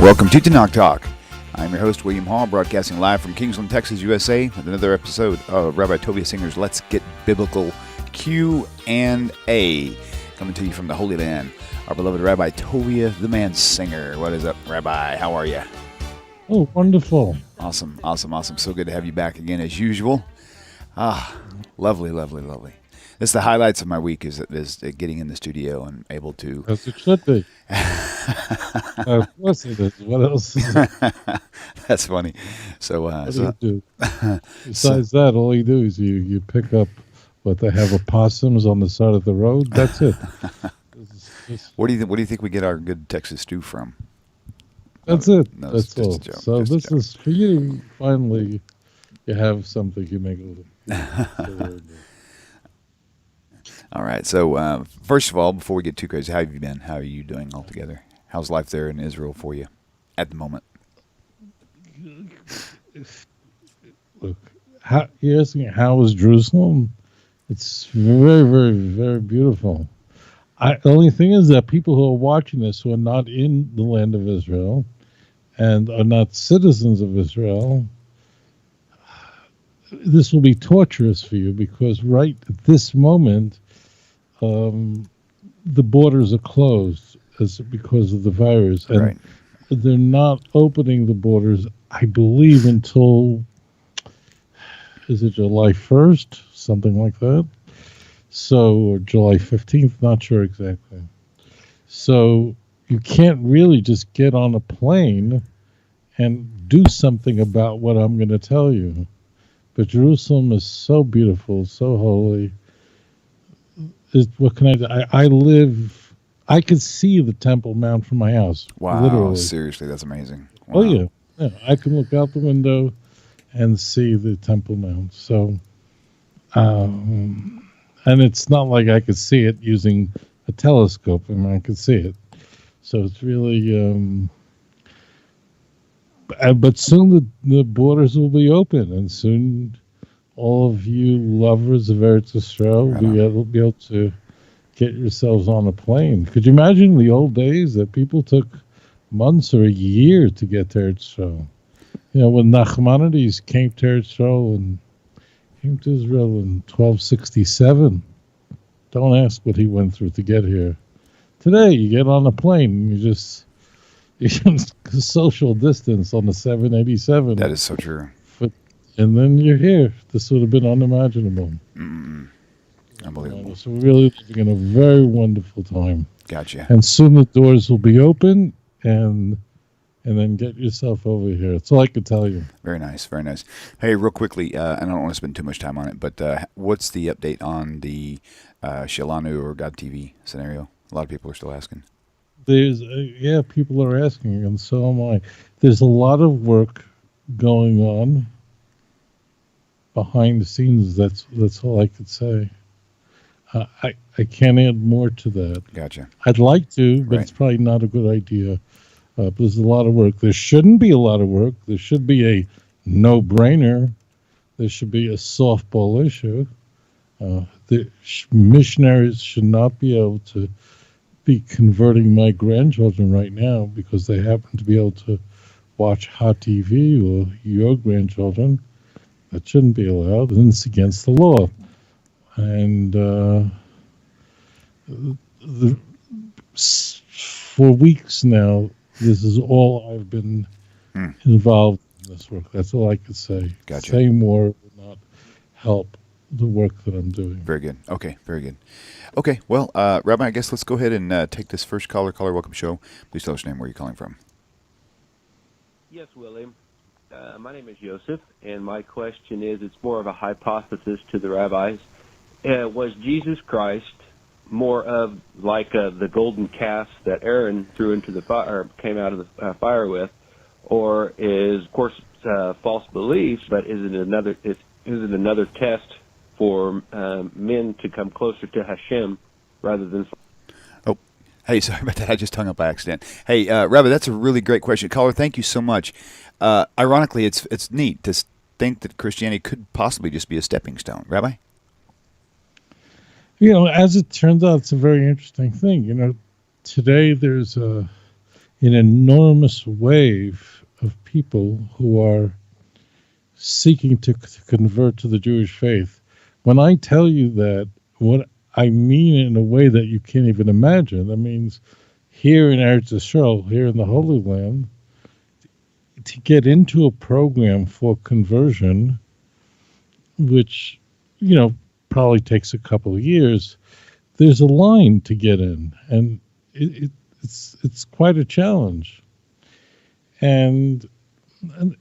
Welcome to Tanakh Talk. I'm your host, William Hall, broadcasting live from Kingsland, Texas, USA, with another episode of Rabbi Tovia Singer's Let's Get Biblical Q&A, coming to you from the Holy Land. Our beloved Rabbi Tovia, the man singer. What is up, Rabbi? How are you? Oh, wonderful. Awesome. So good to have you back again as usual. Lovely. That's the highlights of my week is getting in the studio and able to... As it should be. Of course it is. What else is it? That's funny. So, what do you do? Besides that, all you do is you pick up what they have opossums on the side of the road. That's it. What do you think we get our good Texas stew from? That's it. No, that's all. Joke, so this is for you. Finally, you have something you make a little. All right. So first of all, before we get too crazy, how have you been? How are you doing altogether? How's life there in Israel for you at the moment? Look, you're asking how is Jerusalem? It's very, very, very beautiful. The only thing is that people who are watching this who are not in the land of Israel and are not citizens of Israel, this will be torturous for you because right at this moment, the borders are closed because of the virus. And right. They're not opening the borders, I believe, until, is it July 1st? Something like that. So, or July 15th, not sure exactly. So you can't really just get on a plane and do something about what I'm going to tell you. But Jerusalem is so beautiful, so holy. What can I do? I could see the Temple Mount from my house. Wow, literally. Seriously, that's amazing. Wow. Oh, yeah. I can look out the window and see the Temple Mount. So, and it's not like I could see it using a telescope. I mean, I could see it. So it's really... but soon the borders will be open, and soon all of you lovers of Eretz Yisrael will be able to get yourselves on a plane. Could you imagine the old days that people took months or a year to get to Eretz Yisrael? You know, when Nachmanides came to Eretz Yisrael and came to Israel in 1267, don't ask what he went through to get here. Today, you get on a plane and you social distance on the 787. That is so true. And then you're here. This would have been unimaginable. Unbelievable. So we're really living in a very wonderful time. Gotcha. And soon the doors will be open, and then get yourself over here. That's all I can tell you. Very nice. Hey, real quickly, I don't want to spend too much time on it, but what's the update on the Shalanu or God TV scenario? A lot of people are still asking. People are asking, and so am I. There's a lot of work going on behind the scenes. That's all I could say. I can't add more to that. Gotcha. I'd like to, but It's probably not a good idea. There's a lot of work. There shouldn't be a lot of work. There should be a no-brainer. There should be a softball issue. The missionaries should not be able to be converting my grandchildren right now because they happen to be able to watch hot TV or your grandchildren. That shouldn't be allowed, and it's against the law. And for weeks now, this is all I've been involved in this work. That's all I could say. Gotcha. Say more will not help the work that I'm doing. Very good. Okay, very good. Okay, well, Rabbi, I guess let's go ahead and take this first caller. Caller, welcome show. Please tell us your name, where you're calling from. Yes, William. My name is Joseph, and my question is, it's more of a hypothesis to the rabbis. Was Jesus Christ more of like the golden calf that Aaron threw into the fire, or came out of the fire with, or is, of course, false beliefs, but is it another test for men to come closer to Hashem rather than... Oh, hey, sorry about that. I just hung up by accident. Hey, Rabbi, that's a really great question. Caller, thank you so much. Ironically, it's neat to think that Christianity could possibly just be a stepping stone. Rabbi? As it turns out, it's a very interesting thing. Today there's an enormous wave of people who are seeking to convert to the Jewish faith. When I tell you that, what I mean in a way that you can't even imagine. That means here in Eretz Yisrael, here in the Holy Land, to get into a program for conversion, which, probably takes a couple of years, there's a line to get in, and it's quite a challenge. And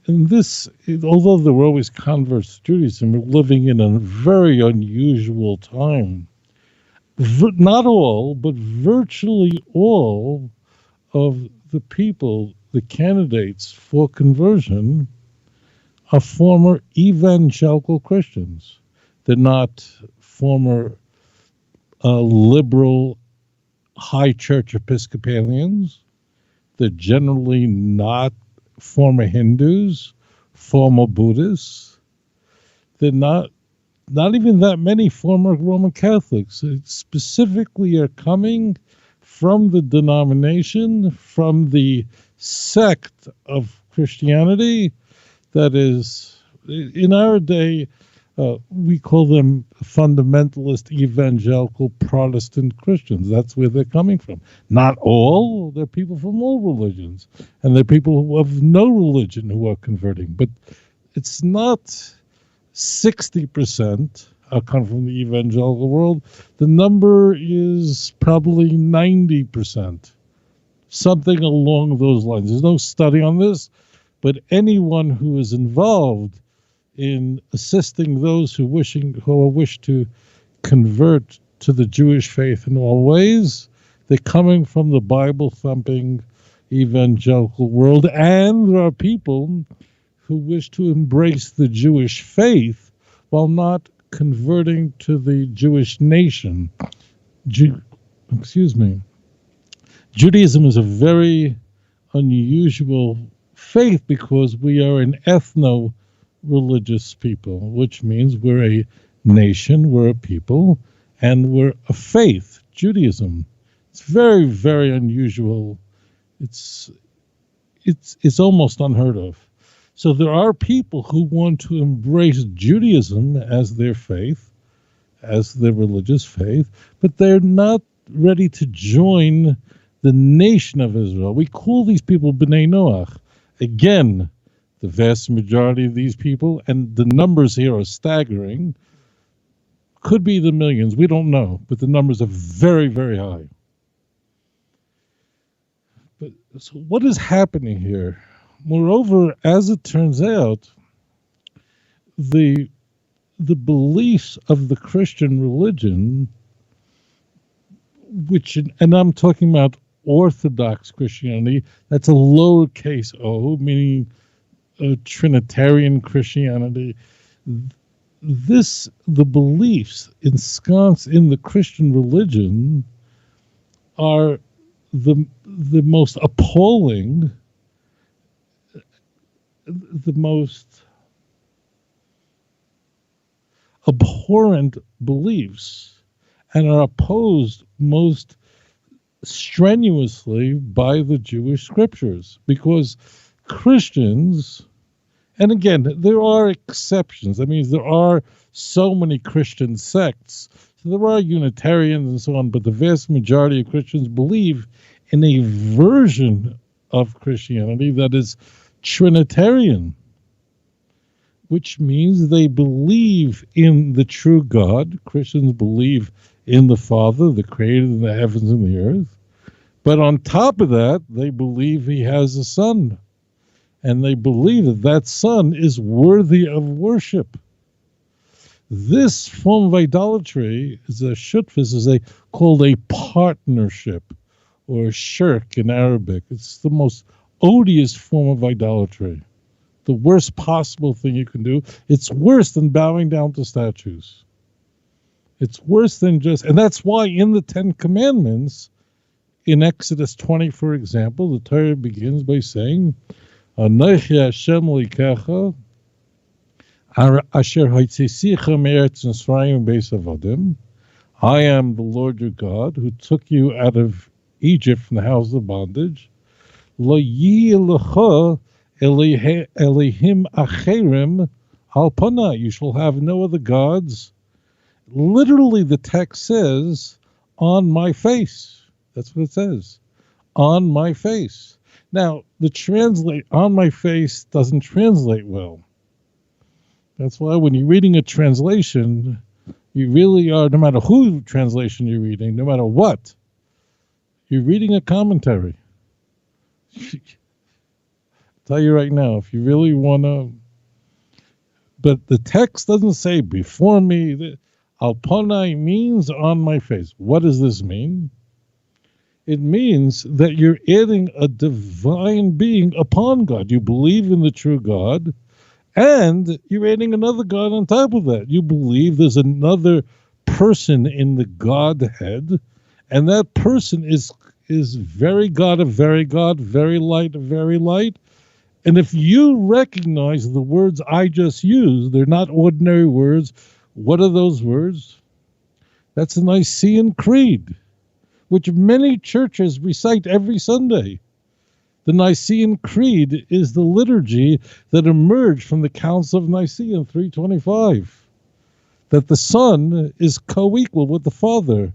this, although there were always converts to Judaism, we're living in a very unusual time. Not all, but virtually all of the people, the candidates for conversion, are former evangelical Christians. They're not former liberal high church Episcopalians. They're generally not former Hindus, former Buddhists. They're not even that many former Roman Catholics. They specifically are coming from the denomination, from the sect of Christianity that is, in our day, we call them fundamentalist evangelical Protestant Christians. That's where they're coming from. Not all. They're people from all religions. And they're people of no religion who are converting. But it's not 60% come from the evangelical world. The number is probably 90%. Something along those lines. There's no study on this, but anyone who is involved in assisting those who wish to convert to the Jewish faith in all ways, they're coming from the Bible-thumping evangelical world, and there are people who wish to embrace the Jewish faith while not converting to the Jewish nation. Judaism is a very unusual faith because we are an ethno-religious people, which means we're a nation, we're a people, and we're a faith, Judaism. It's very, very unusual. It's almost unheard of. So there are people who want to embrace Judaism as their faith, as their religious faith, but they're not ready to join the nation of Israel. We call these people B'nai Noach. Again, the vast majority of these people, and the numbers here are staggering, could be the millions. We don't know, but the numbers are very, very high. But so what is happening here? Moreover, as it turns out, the beliefs of the Christian religion, and I'm talking about Orthodox Christianity, that's a lowercase o, meaning Trinitarian Christianity. The beliefs ensconced in the Christian religion are the most appalling, the most abhorrent beliefs, and are opposed most strenuously by the Jewish scriptures, because Christians, and again, there are exceptions. That means there are so many Christian sects. So there are Unitarians and so on, but the vast majority of Christians believe in a version of Christianity that is Trinitarian, which means they believe in the true God. Christians believe in the Father, the creator of the heavens and the earth. But on top of that, they believe he has a son. And they believe that that son is worthy of worship. This form of idolatry is called a partnership, or shirk in Arabic. It's the most odious form of idolatry. The worst possible thing you can do. It's worse than bowing down to statues. It's worse than and that's why in the Ten Commandments, in Exodus 20, for example, the Torah begins by saying, Anochi Hashem Elokecha, asher hotzisicha me'eretz Mitzrayim beis avodim. I am the Lord your God who took you out of Egypt from the house of bondage. Lo yilecha elihim acherim al pana. You shall have no other gods. Literally, the text says, on my face. That's what it says. On my face. Now, the translate on my face doesn't translate well. That's why when you're reading a translation, you really are, no matter who translation you're reading, no matter what, you're reading a commentary. I'll tell you right now, if you really want to, but the text doesn't say before me. Alponai means on my face. What does this mean? It means that you're adding a divine being upon God. You believe in the true God, and you're adding another God on top of that. You believe there's another person in the Godhead, and that person is very God of very God, very light of very light. And if you recognize the words I just used, they're not ordinary words. What are those words? That's the Nicene Creed, which many churches recite every Sunday. The Nicene Creed is the liturgy that emerged from the Council of Nicaea in 325, that the Son is co-equal with the Father,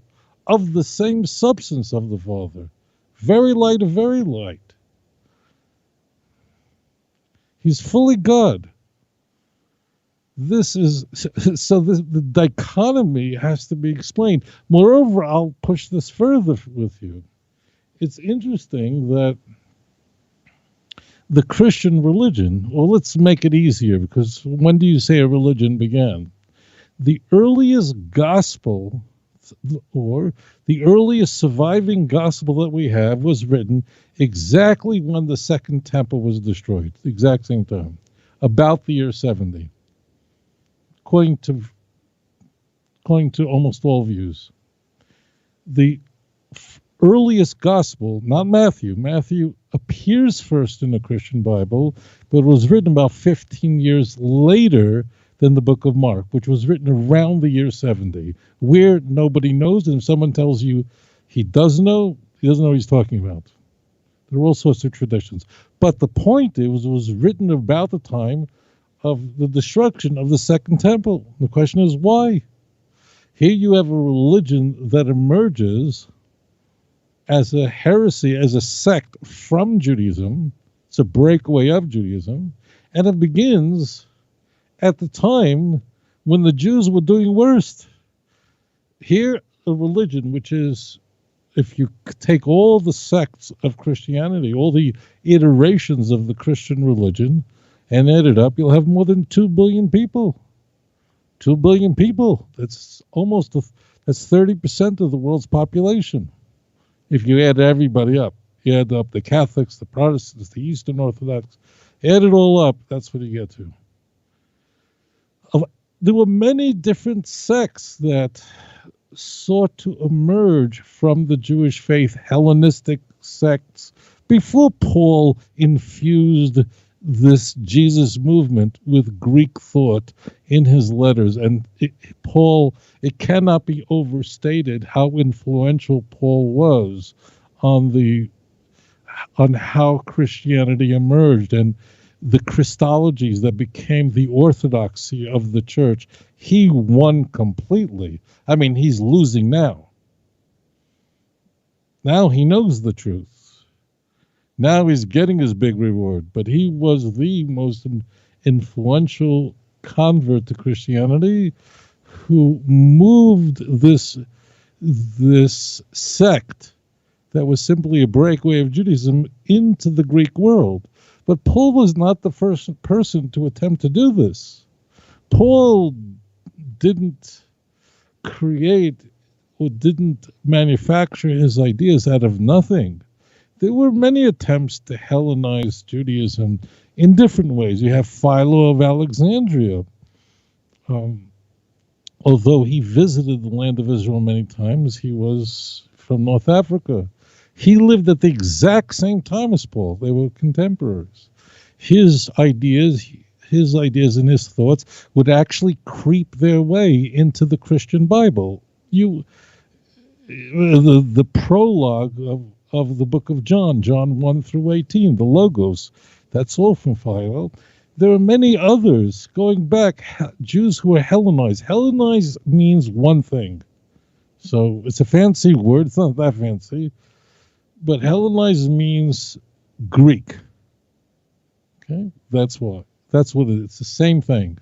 of the same substance of the Father, very light of very light. He's fully God. This is so. The dichotomy has to be explained. Moreover, I'll push this further with you. It's interesting that the Christian religion, well, let's make it easier, because when do you say a religion began? The earliest gospel, or the earliest surviving gospel that we have, was written exactly when the Second Temple was destroyed, the exact same time, about the year 70. According to almost all views. The earliest gospel, not Matthew. Matthew appears first in the Christian Bible, but was written about 15 years later than the book of Mark, which was written around the year 70. Where, nobody knows, and if someone tells you he does know, he doesn't know what he's talking about. There are all sorts of traditions. But the point is, it was written about the time of the destruction of the Second Temple. The question is, why? Here you have a religion that emerges as a heresy, as a sect from Judaism. It's a breakaway of Judaism. And it begins at the time when the Jews were doing worst. Here, a religion which is, if you take all the sects of Christianity, all the iterations of the Christian religion, and add it up, you'll have more than 2 billion people. 2 billion people. That's that's 30% of the world's population. If you add everybody up, you add up the Catholics, the Protestants, the Eastern Orthodox, add it all up, that's what you get to. There were many different sects that sought to emerge from the Jewish faith, Hellenistic sects, before Paul infused this Jesus movement with Greek thought in his letters. And Paul, it cannot be overstated how influential Paul was on how Christianity emerged and the Christologies that became the orthodoxy of the church. He won completely. I mean, he's losing now. Now he knows the truth. Now he's getting his big reward, but he was the most influential convert to Christianity who moved this sect that was simply a breakaway of Judaism into the Greek world. But Paul was not the first person to attempt to do this. Paul didn't create or didn't manufacture his ideas out of nothing. There were many attempts to Hellenize Judaism in different ways. You have Philo of Alexandria. Although he visited the land of Israel many times, he was from North Africa. He lived at the exact same time as Paul. They were contemporaries. His ideas and his thoughts would actually creep their way into the Christian Bible. The prologue of the book of John 1 through 18, the Logos. That's all from Philo. There are many others going back, Jews who are Hellenized. Hellenized means one thing. So it's a fancy word. It's not that fancy. But Hellenized means Greek. Okay? That's what it is. It's the same thing.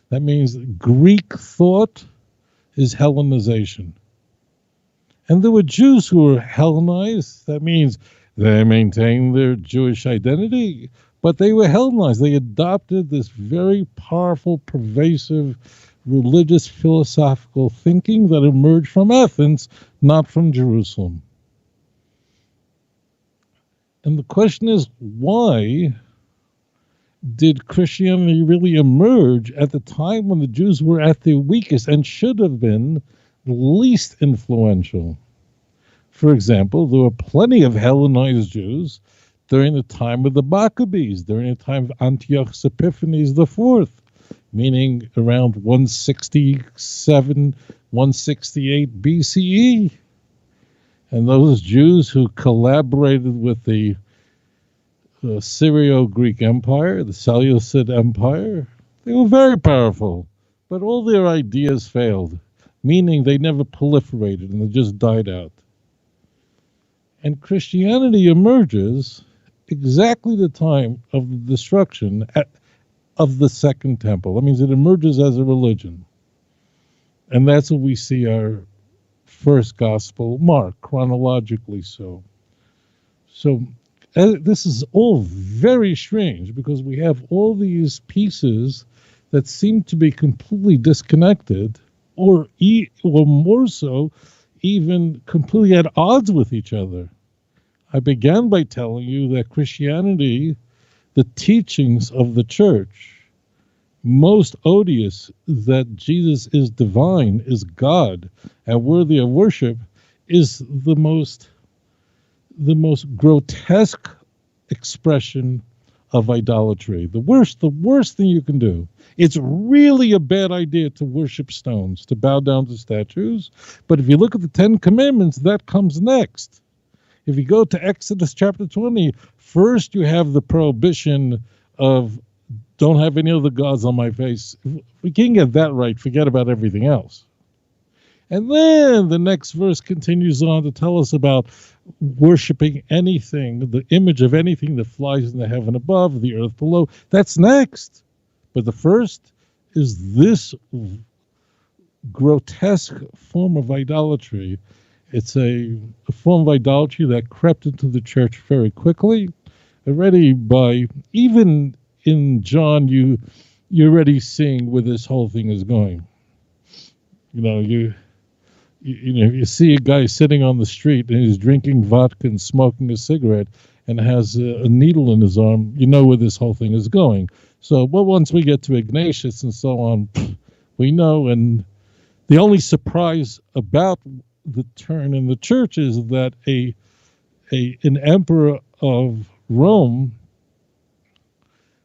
That means Greek thought is Hellenization. And there were Jews who were Hellenized. That means they maintained their Jewish identity, but they were Hellenized. They adopted this very powerful, pervasive, religious, philosophical thinking that emerged from Athens, not from Jerusalem. And the question is, why did Christianity really emerge at the time when the Jews were at their weakest and should have been least influential? For example, there were plenty of Hellenized Jews during the time of the Maccabees, during the time of Antiochus Epiphanes IV, meaning around 167, 168 BCE. And those Jews who collaborated with the Syrio-Greek Empire, the Seleucid Empire, they were very powerful, but all their ideas failed, meaning they never proliferated and they just died out. And Christianity emerges exactly the time of the destruction of the Second Temple. That means it emerges as a religion. And that's what we see our first gospel mark, chronologically so. So this is all very strange because we have all these pieces that seem to be completely disconnected, or more so, even completely at odds with each other. I began by telling you that Christianity, the teachings of the church, most odious, that Jesus is divine, is God, and worthy of worship, is the most grotesque expression of idolatry. The worst thing you can do. It's really a bad idea to worship stones, to bow down to statues. But if you look at the Ten Commandments, that comes next. If you go to Exodus chapter 20, first you have the prohibition of don't have any other gods on my face. If we can't get that right, forget about everything else. And then the next verse continues on to tell us about worshiping anything, the image of anything that flies in the heaven above, the earth below. That's next. But the first is this grotesque form of idolatry. It's a form of idolatry that crept into the church very quickly. Already by, even in John, you're already seeing where this whole thing is going. You see a guy sitting on the street and he's drinking vodka and smoking a cigarette and has a needle in his arm, you know where this whole thing is going. So, once we get to Ignatius and so on, we know. And the only surprise about the turn in the church is that an emperor of Rome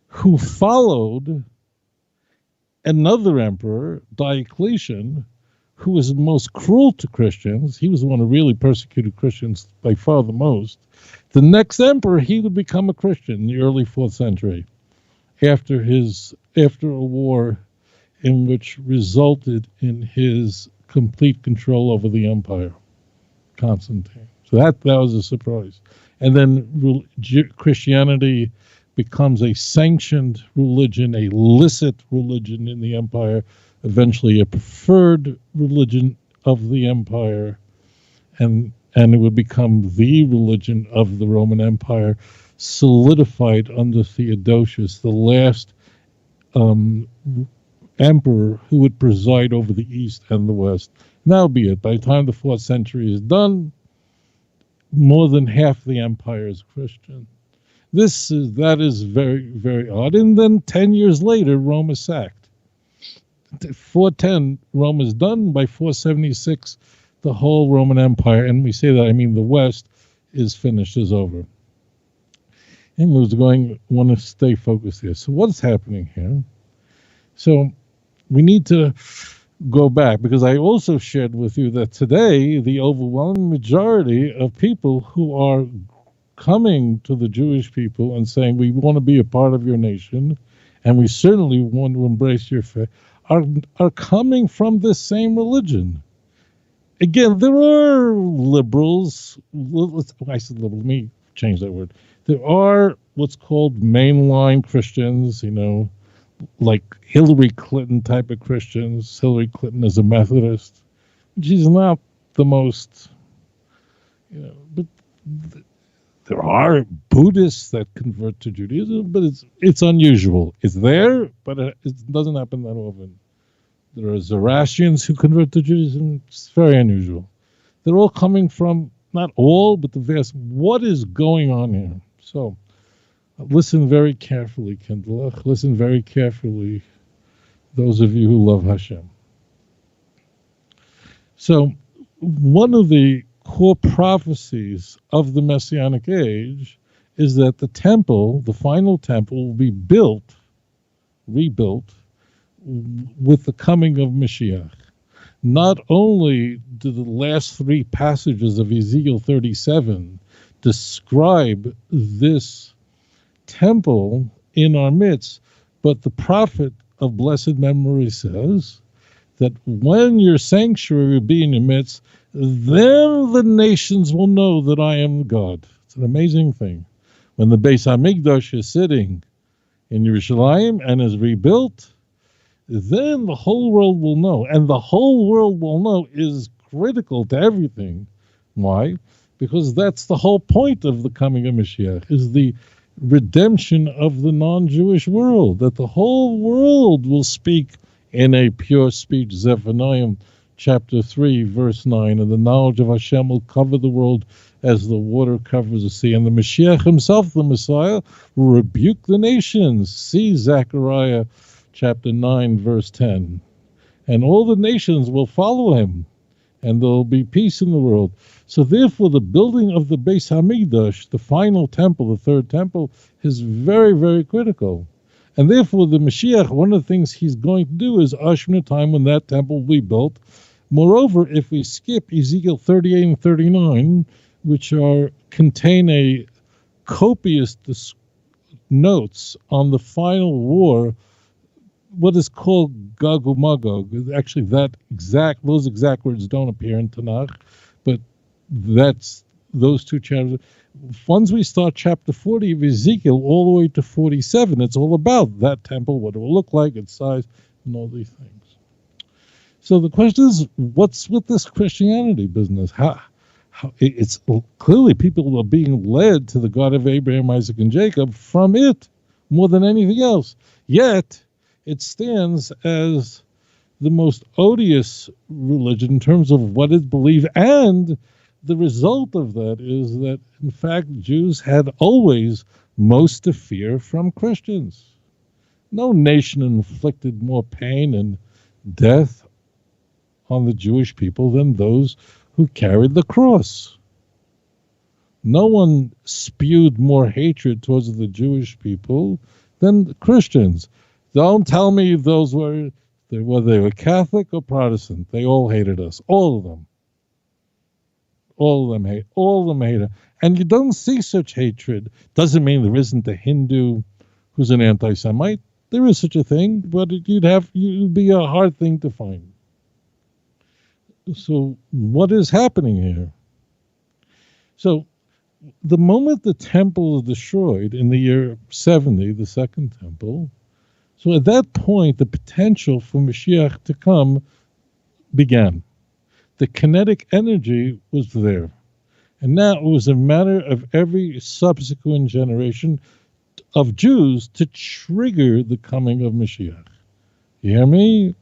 who followed another emperor, Diocletian, who was most cruel to Christians. He was the one who really persecuted Christians by far the most. The next emperor, he would become a Christian in the early 4th century after a war in which resulted in his complete control over the empire, Constantine. So that was a surprise. And then Christianity becomes a sanctioned religion, a licit religion in the empire, eventually a preferred religion of the empire, and it would become the religion of the Roman Empire, solidified under Theodosius, the last emperor who would preside over the East and the West. And that'll be it. By the time the 4th century is done, more than half the empire is Christian. That is very, very odd. And then 10 years later, Rome is sacked. 410, Rome is done. By 476, the whole Roman Empire, and we say that, I mean the West, is finished, is over. And we want to stay focused here. So what's happening here? So we need to go back, because I also shared with you that today the overwhelming majority of people who are coming to the Jewish people and saying we want to be a part of your nation and we certainly want to embrace your faith are coming from this same religion. Again, there are liberals. I said liberal. Let me change that word. There are what's called mainline Christians, like Hillary Clinton type of Christians. Hillary Clinton is a Methodist. She's not the most, but there are Buddhists that convert to Judaism, but it's unusual. It's there, but it doesn't happen that often. There are Zoroastrians who convert to Judaism. It's very unusual. They're all coming from, not all, but the vast. What is going on here? So listen very carefully, Kendall. Listen very carefully, those of you who love Hashem. So one of the core prophecies of the Messianic age is that the temple, the final temple, will be rebuilt with the coming of Mashiach. Not only do the last three passages of Ezekiel 37 describe this temple in our midst, but the prophet of blessed memory says that when your sanctuary will be in your midst, then the nations will know that I am God. It's an amazing thing. When the Beis Hamikdash is sitting in Yerushalayim and is rebuilt, then the whole world will know. And the whole world will know is critical to everything. Why? Because that's the whole point of the coming of Mashiach, is the redemption of the non-Jewish world, that the whole world will speak in a pure speech. Zephaniah chapter 3, verse 9, and the knowledge of Hashem will cover the world as the water covers the sea. And the Mashiach himself, the Messiah, will rebuke the nations. See Zechariah chapter 9, verse 10. And all the nations will follow him, and there will be peace in the world. So therefore, the building of the Beis Hamikdash, the final temple, the third temple, is very, very critical. And therefore, the Mashiach, one of the things he's going to do is usher in a time when that temple will be built. Moreover, if we skip Ezekiel 38 and 39, which contain a copious notes on the final war, what is called Gog uMagog. Actually, those exact words don't appear in Tanakh, but that's those two chapters. Once we start chapter 40 of Ezekiel all the way to 47, it's all about that temple, what it will look like, its size, and all these things. So the question is, what's with this Christianity business? It's clearly people are being led to the God of Abraham, Isaac, and Jacob from it more than anything else. Yet it stands as the most odious religion in terms of what it believes, and the result of that is that, in fact, Jews had always most to fear from Christians. No nation inflicted more pain and death on the Jewish people than those who carried the cross. No one spewed more hatred towards the Jewish people than the Christians. Don't tell me whether they were Catholic or Protestant. They all hated us. All of them. All of them hate us. And you don't see such hatred. Doesn't mean there isn't a Hindu who's an anti-Semite. There is such a thing, but it'd be a hard thing to find. So what is happening here? So the moment the temple is destroyed in the year 70, the second temple, so at that point the potential for Mashiach to come began. The kinetic energy was there. And now it was a matter of every subsequent generation of Jews to trigger the coming of Mashiach. You hear me?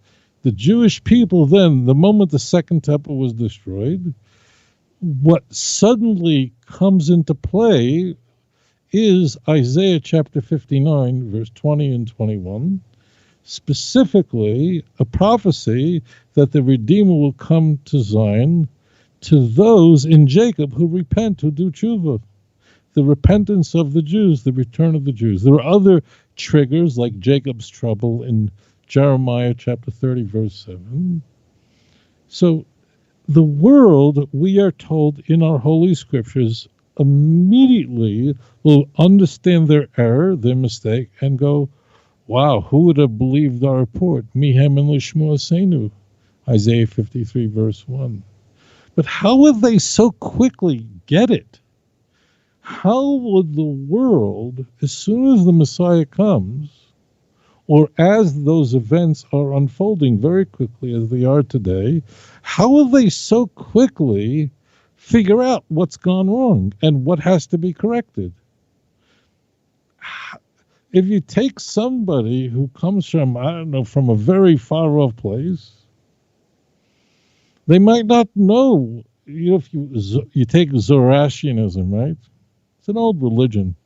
The Jewish people then, the moment the second temple was destroyed, what suddenly comes into play is Isaiah chapter 59, verse 20 and 21, specifically a prophecy that the Redeemer will come to Zion to those in Jacob who repent, who do tshuva. The repentance of the Jews, the return of the Jews. There are other triggers like Jacob's trouble in Jeremiah chapter 30, verse 7. So the world, we are told in our Holy Scriptures, immediately will understand their error, their mistake, and go, wow, who would have believed our report? Mihem and Lishmo Asenu, Isaiah 53, verse 1. But how would they so quickly get it? How would the world, as soon as the Messiah comes, or as those events are unfolding very quickly as they are today, how will they so quickly figure out what's gone wrong and what has to be corrected? If you take somebody who comes from, I don't know, from a very far off place, they might not know. If you take Zoroastrianism, right? It's an old religion.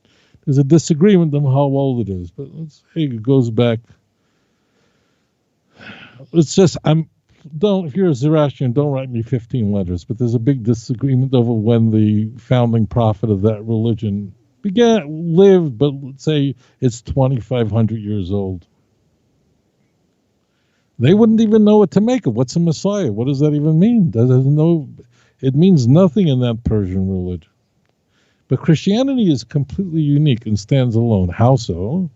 There's a disagreement on how old it is, but let's say it goes back. It's just if you're a Zoroastrian, don't write me 15 letters. But there's a big disagreement over when the founding prophet of that religion lived. But let's say it's 2,500 years old. They wouldn't even know what to make of. What's a Messiah? What does that even mean? It means nothing in that Persian religion. But Christianity is completely unique and stands alone. How so?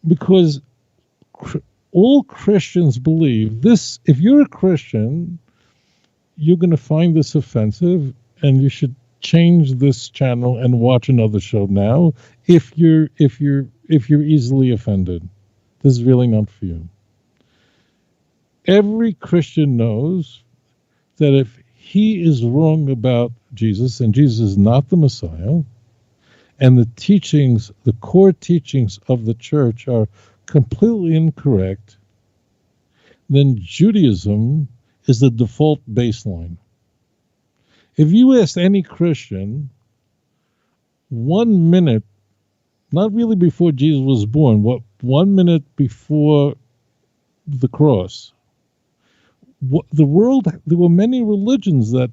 Because all Christians believe this. If you're a Christian, you're going to find this offensive, and you should change this channel and watch another show now. If you're easily offended, this is really not for you. Every Christian knows that if he is wrong about Jesus, and Jesus is not the Messiah, and the teachings, the core teachings of the church are completely incorrect, then Judaism is the default baseline. If you ask any Christian 1 minute, not really before Jesus was born, 1 minute before the cross, there were many religions that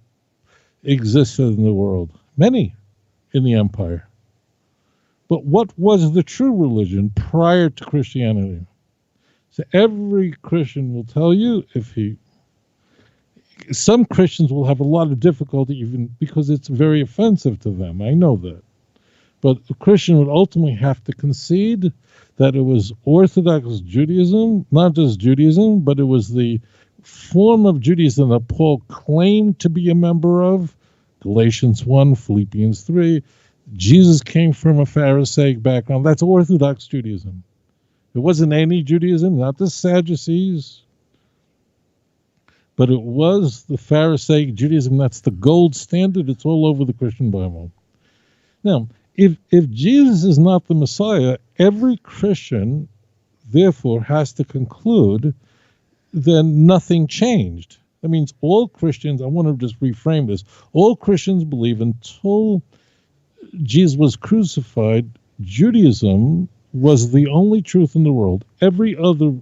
existed in the world, many in the empire. But what was the true religion prior to Christianity? So every Christian will tell you, some Christians will have a lot of difficulty even because it's very offensive to them. I know that. But a Christian would ultimately have to concede that it was Orthodox Judaism, not just Judaism, but it was the form of Judaism that Paul claimed to be a member of, Galatians 1, Philippians 3. Jesus came from a Pharisaic background. That's Orthodox Judaism. It wasn't any Judaism, not the Sadducees, but it was the Pharisaic Judaism. That's the gold standard. It's all over the Christian Bible. Now, if Jesus is not the Messiah, every Christian, therefore, has to conclude then nothing changed. That means all Christians, I want to just reframe this, all Christians believe until Jesus was crucified, Judaism was the only truth in the world. Every other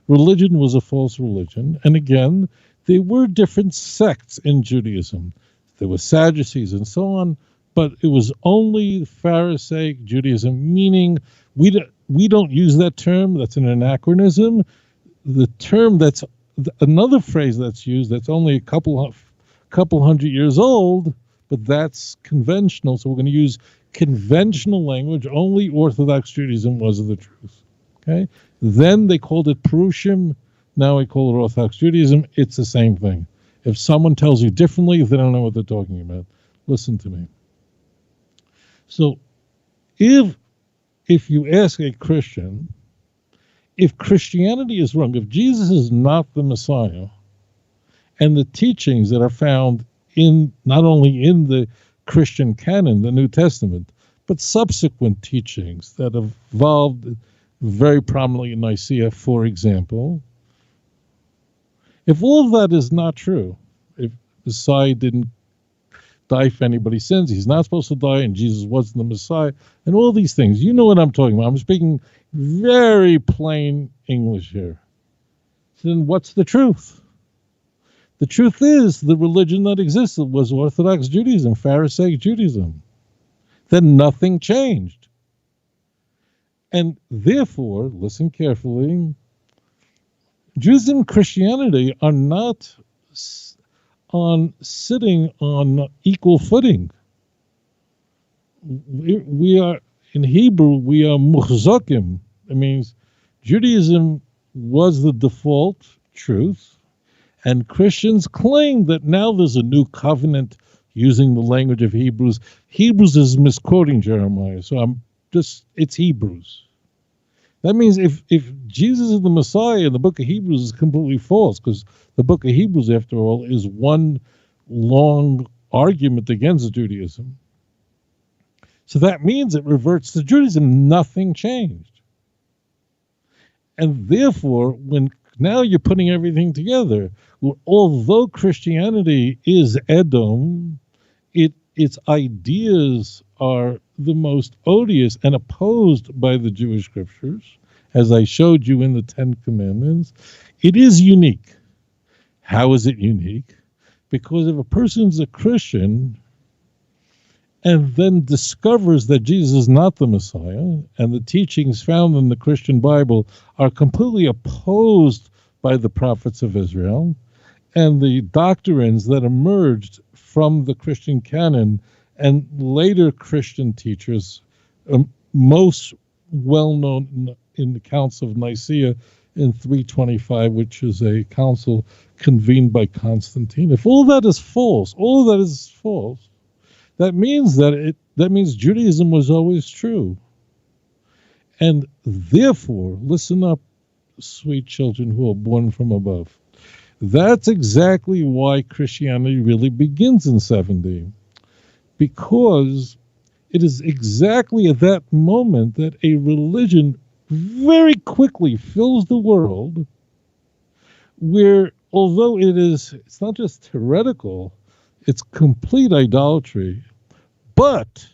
religion was a false religion. And again, there were different sects in Judaism. There were Sadducees and so on, but it was only Pharisaic Judaism, meaning we don't use that term. That's an anachronism. The term that's another phrase that's used that's only a couple hundred years old, but that's conventional. So we're going to use conventional language. Only Orthodox Judaism was the truth. Okay. Then they called it Perushim. Now we call it Orthodox Judaism. It's the same thing. If someone tells you differently, they don't know what they're talking about. Listen to me. So if you ask a Christian, if Christianity is wrong, if Jesus is not the Messiah, and the teachings that are found in not only in the Christian canon, the New Testament, but subsequent teachings that have evolved very prominently in Nicaea, for example, if all of that is not true, if Messiah didn't die for anybody's sins, he's not supposed to die, and Jesus wasn't the Messiah, and all these things, you know what I'm talking about. I'm speaking very plain English here. So then what's the truth? The truth is the religion that existed was Orthodox Judaism, Pharisaic Judaism. Then nothing changed. And therefore, listen carefully, Judaism and Christianity are not sitting on equal footing. We are, in Hebrew, we are muhzakim. It means Judaism was the default truth, and Christians claim that now there's a new covenant using the language of Hebrews. Hebrews is misquoting Jeremiah, so it's Hebrews. That means if Jesus is the Messiah, the book of Hebrews is completely false, because the book of Hebrews, after all, is one long argument against Judaism. So that means it reverts to Judaism. Nothing changed. And therefore, when now you're putting everything together, although Christianity is Edom, its ideas are the most odious and opposed by the Jewish scriptures, as I showed you in the Ten Commandments. It is unique. How is it unique? Because if a person's a Christian and then discovers that Jesus is not the Messiah, and the teachings found in the Christian Bible are completely opposed by the prophets of Israel, and the doctrines that emerged from the Christian canon and later Christian teachers, most well-known in the Council of Nicaea in 325, which is a council convened by Constantine. If all that is false, that means Judaism was always true. And therefore, listen up, sweet children who are born from above. That's exactly why Christianity really begins in 70. Because it is exactly at that moment that a religion very quickly fills the world, where although it's not just heretical, it's complete idolatry, but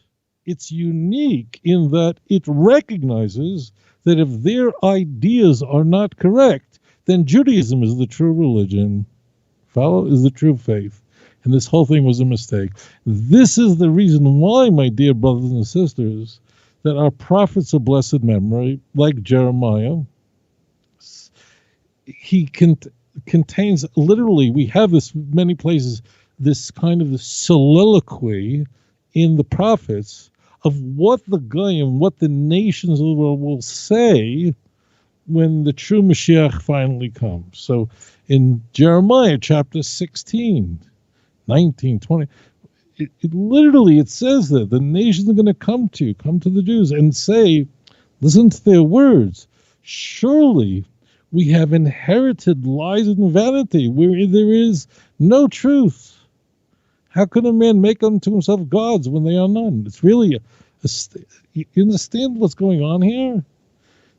it's unique in that it recognizes that if their ideas are not correct, then Judaism is the true religion, is the true faith, and this whole thing was a mistake. This is the reason why, my dear brothers and sisters, that our prophets of blessed memory, like Jeremiah, he contains, literally, we have this many places, this kind of soliloquy in the prophets of what the Goyim, what the nations of the world will say when the true Mashiach finally comes. So in Jeremiah chapter 16, 19, 20, it says that the nations are going to come to the Jews and say, listen to their words, surely we have inherited lies and vanity where there is no truth. How can a man make unto himself gods when they are none? It's really, you understand what's going on here?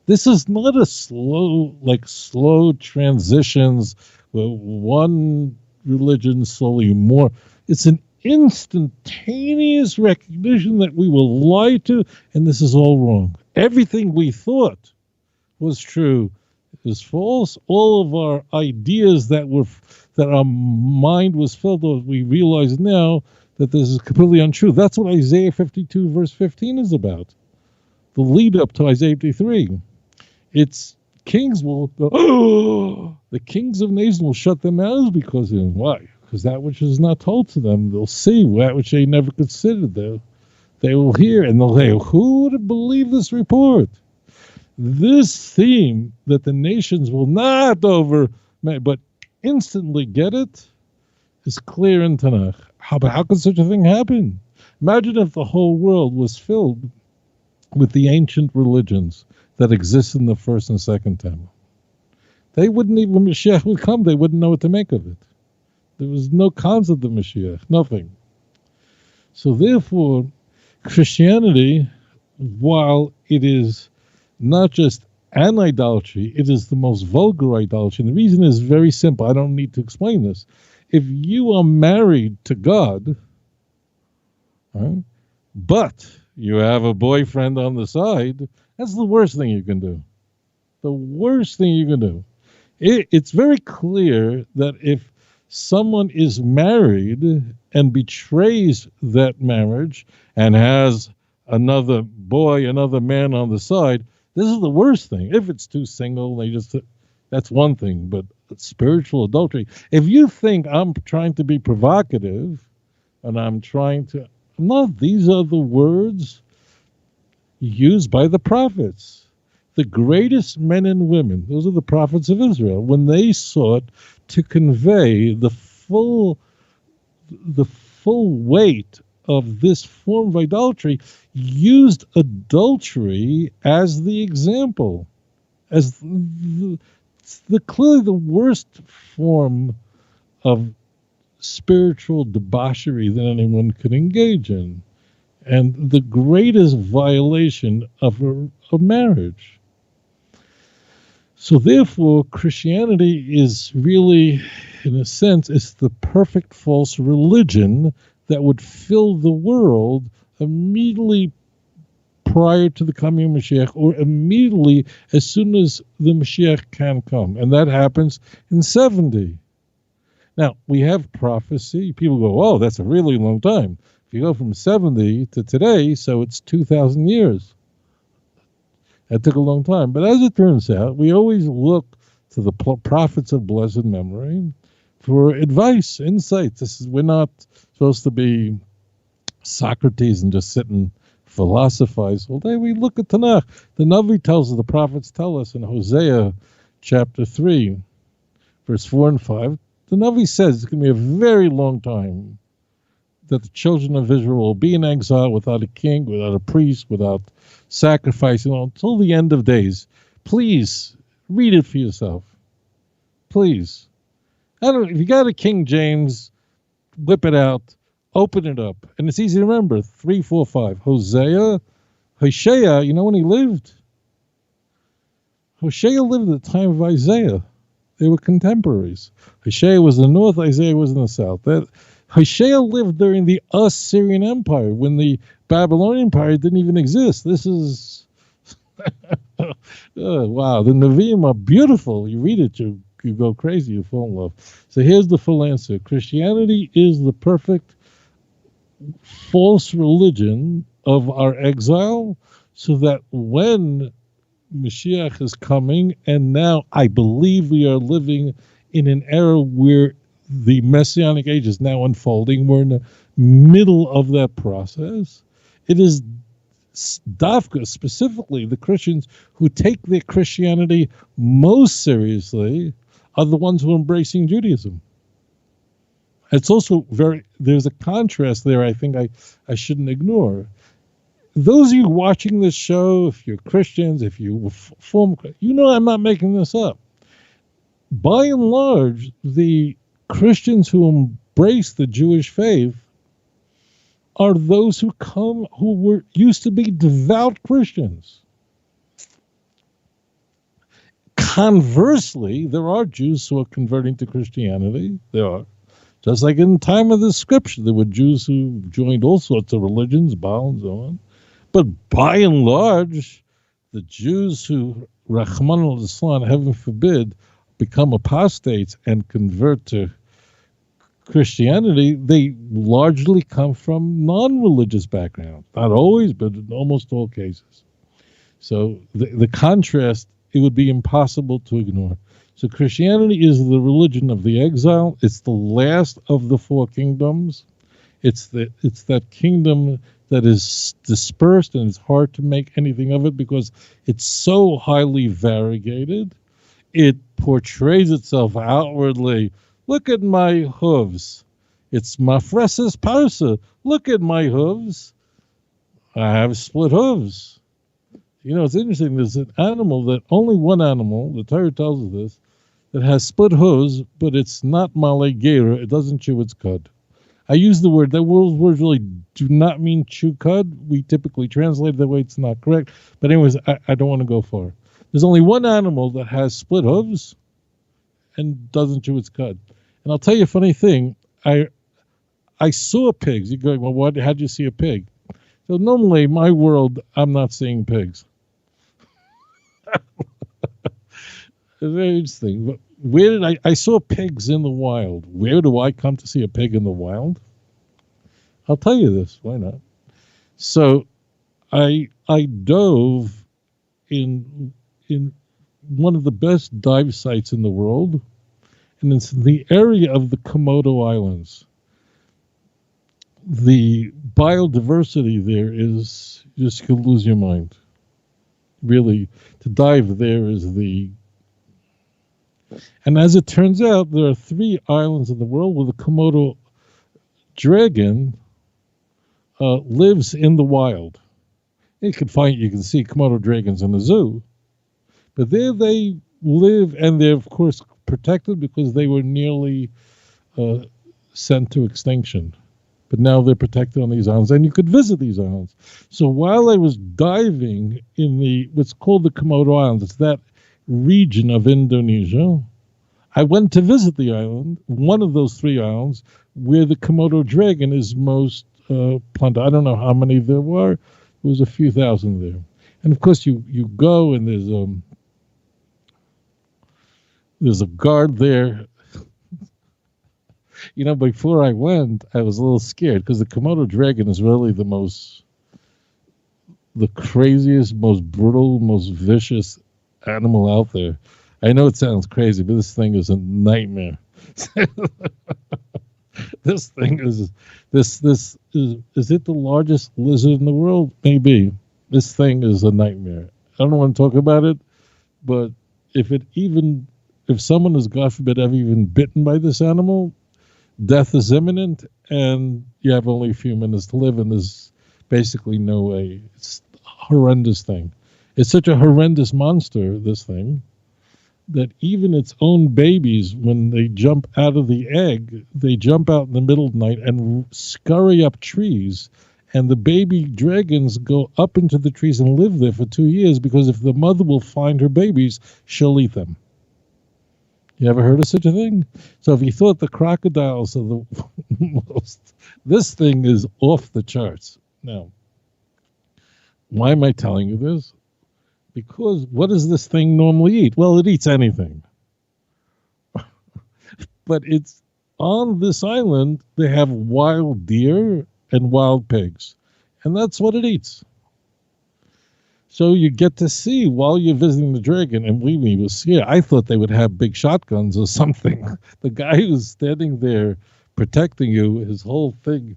This is not a slow transitions where one religion slowly more. It's an instantaneous recognition that we will lie to, and this is all wrong. Everything we thought was true is false. All of our ideas that our mind was filled with, we realize now that this is completely untrue. That's what Isaiah 52 verse 15 is about. The lead up to Isaiah 53. It's kings will go, oh, the kings of nations will shut their mouths because of them. Why? Because that which is not told to them, they'll see that which they never considered. They will hear and they'll say, who would believe this report? This theme that the nations will not but instantly get it is clear in Tanakh. How could such a thing happen? Imagine if the whole world was filled with the ancient religions that exist in the first and second temple. They wouldn't even, when Mashiach would come, they wouldn't know what to make of it. There was no concept of Mashiach, nothing. So therefore, Christianity, while it is not just an idolatry, it is the most vulgar idolatry. And the reason is very simple. I don't need to explain this. If you are married to God, right, but you have a boyfriend on the side, that's the worst thing you can do. The worst thing you can do. It's very clear that if someone is married and betrays that marriage and has another boy, another man on the side, This is the worst thing. If it's too single, that's one thing. But spiritual adultery. If you think I'm trying to be provocative, and these are the words used by the prophets. The greatest men and women, those are the prophets of Israel, when they sought to convey the full weight of this form of idolatry, used adultery as the example, as clearly the worst form of spiritual debauchery that anyone could engage in, and the greatest violation of a marriage. So therefore, Christianity is really, in a sense, it's the perfect false religion that would fill the world immediately prior to the coming of Mashiach, or immediately as soon as the Mashiach can come. And that happens in 70. Now, we have prophecy. People go, oh, that's a really long time. If you go from 70 to today, so it's 2,000 years. That took a long time. But as it turns out, we always look to the prophets of blessed memory for advice, insights. We're not supposed to be Socrates and just sit and philosophize all day. We look at Tanakh. The Navi tells us, the prophets tell us in Hosea chapter 3, verse 4 and 5, the Navi says it's going to be a very long time that the children of Israel will be in exile without a king, without a priest, without sacrificing, until the end of days. Please read it for yourself. Please. If you got a King James, whip it out, open it up, and it's easy to remember. 3, 4, 5. Hosea, you know when he lived? Hosea lived at the time of Isaiah. They were contemporaries. Hosea was in the north, Isaiah was in the south. Hosea lived during the Assyrian Empire, when the Babylonian Empire didn't even exist. This is... wow, the Nevi'im are beautiful. You read it, you go crazy, you fall in love. So here's the full answer. Christianity is the perfect false religion of our exile, so that when Mashiach is coming, and now I believe we are living in an era where the Messianic age is now unfolding. We're in the middle of that process. It is Dafka, specifically the Christians who take their Christianity most seriously, are the ones who are embracing Judaism. It's also there's a contrast there I think I shouldn't ignore. Those of you watching this show, if you're Christians, if you form, I'm not making this up. By and large, the Christians who embrace the Jewish faith are those who used to be devout Christians. Conversely, there are Jews who are converting to Christianity. There are. Just like in the time of the scripture, there were Jews who joined all sorts of religions, Baal and so on. But by and large, the Jews who, Rahman al-Islam, heaven forbid, become apostates and convert to Christianity, they largely come from non-religious backgrounds. Not always, but in almost all cases. So the contrast, it would be impossible to ignore. So Christianity is the religion of the exile. It's the last of the four kingdoms. It's that kingdom that is dispersed, and it's hard to make anything of it because it's so highly variegated. It portrays itself outwardly. Look at my hooves. It's mafreses parsa. Look at my hooves. I have split hooves. It's interesting. There's an animal only one animal, the Torah tells us this, that has split hooves, but it's not malegera. It doesn't chew its cud. I use the word, that words really do not mean chew cud. We typically translate it that way. It's not correct. But anyways, I don't want to go far. There's only one animal that has split hooves and doesn't chew its cud. And I'll tell you a funny thing. I saw pigs. You're going, well, how'd you see a pig? So normally, in my world, I'm not seeing pigs. Very interesting. But where did I saw pigs in the wild. Where do I come to see a pig in the wild? I'll tell you this. Why not? So I dove in one of the best dive sites in the world, and it's the area of the Komodo Islands. The biodiversity there is, you just could lose your mind. Really, to dive there is the... And as it turns out, there are 3 islands in the world where the Komodo dragon lives in the wild. You can see Komodo dragons in the zoo, but there they live, and they're of course protected because they were nearly sent to extinction. But now they're protected on these islands, and you could visit these islands. So while I was diving in what's called the Komodo Islands, it's that region of Indonesia, I went to visit the island, one of those 3 islands, where the Komodo dragon is most plundered. I don't know how many there were. There was a few thousand there. And of course you go, and there's a guard there. Before I went, I was a little scared because the Komodo dragon is really the craziest, most brutal, most vicious animal out there. I know it sounds crazy, but this thing is a nightmare. This thing is it the largest lizard in the world? Maybe. This thing is a nightmare. I don't want to talk about it, but if someone is, God forbid, ever even bitten by this animal, death is imminent, and you have only a few minutes to live, and there's basically no way. It's a horrendous thing. It's such a horrendous monster, this thing, that even its own babies, when they jump out of the egg, they jump out in the middle of the night and scurry up trees, and the baby dragons go up into the trees and live there for 2 years, because if the mother will find her babies, she'll eat them. You ever heard of such a thing? So if you thought the crocodiles are the most, this thing is off the charts. Now, why am I telling you this? Because what does this thing normally eat? Well, it eats anything. But it's on this island, they have wild deer and wild pigs. And that's what it eats. So you get to see while you're visiting the dragon, and believe me, was scared. I thought they would have big shotguns or something. The guy who's standing there protecting you, his whole thing,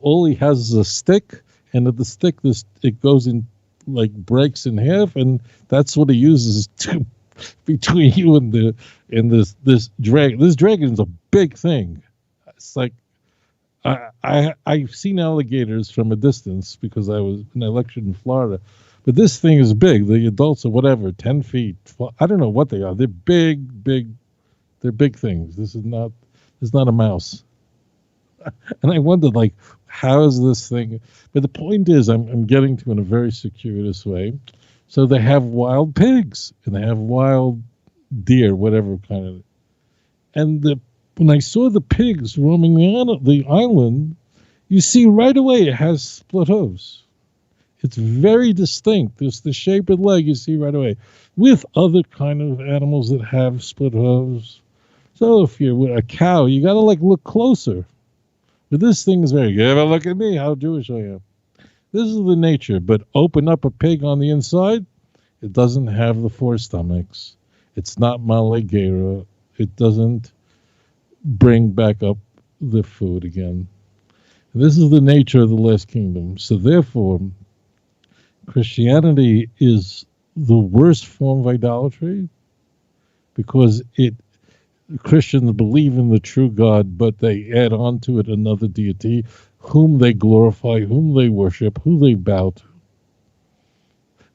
all he has is a stick, and at the stick, it goes in, like, breaks in half, and that's what he uses to between you and this dragon. This dragon is a big thing. It's like I've seen alligators from a distance because I lectured in Florida. But this thing is big. The adults are whatever, 10 feet. I don't know what they are. They're big. They're big things. This is not a mouse. And I wondered, like, how is this thing? But the point is, I'm getting to in a very circuitous way. So they have wild pigs and they have wild deer, whatever kind of. And when I saw the pigs roaming the island, you see right away it has split hooves. It's very distinct. There's the shape of the leg you see right away, with other kind of animals that have split hooves. So if you're with a cow, you got to look closer. But this thing is very good. Look at me, how Jewish I am. This is the nature. But open up a pig on the inside, it doesn't have the 4 stomachs. It's not maligera. It doesn't bring back up the food again. And this is the nature of the last kingdom. So therefore, Christianity is the worst form of idolatry because Christians believe in the true God, but they add on to it another deity whom they glorify, whom they worship, who they bow to.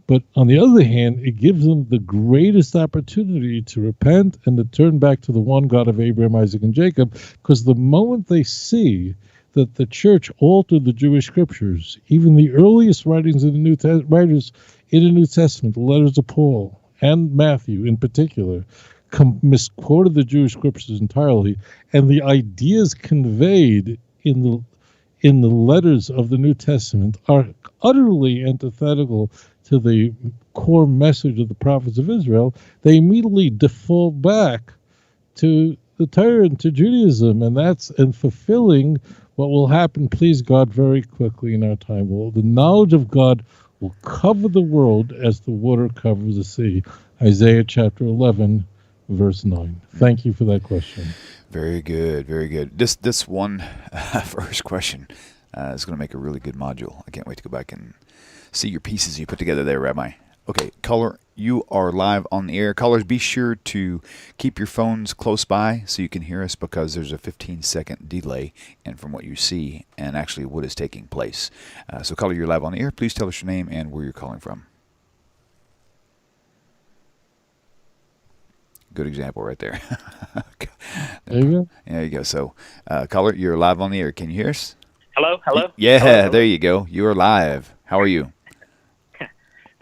But on the other hand, it gives them the greatest opportunity to repent and to turn back to the one God of Abraham, Isaac, and Jacob, because the moment they see that the church altered the Jewish scriptures, even the earliest writings in the New Testament, the letters of Paul and Matthew in particular, misquoted the Jewish scriptures entirely, and the ideas conveyed in the letters of the New Testament are utterly antithetical to the core message of the prophets of Israel, they immediately default back to the Torah and to Judaism, and fulfilling what will happen, please God, very quickly in our time. Well, the knowledge of God will cover the world as the water covers the sea. Isaiah chapter 11, verse 9. Thank you for that question. Very good, very good. This one first question is going to make a really good module. I can't wait to go back and see your pieces you put together there, Rabbi. Okay, caller, you are live on the air. Callers, be sure to keep your phones close by so you can hear us, because there's a 15-second delay in from what you see and actually what is taking place. So, caller, you're live on the air. Please tell us your name and where you're calling from. Good example right there. There you go. There you go. So, caller, you're live on the air. Can you hear us? Hello? Yeah, Hello? There you go. You are live. How are you?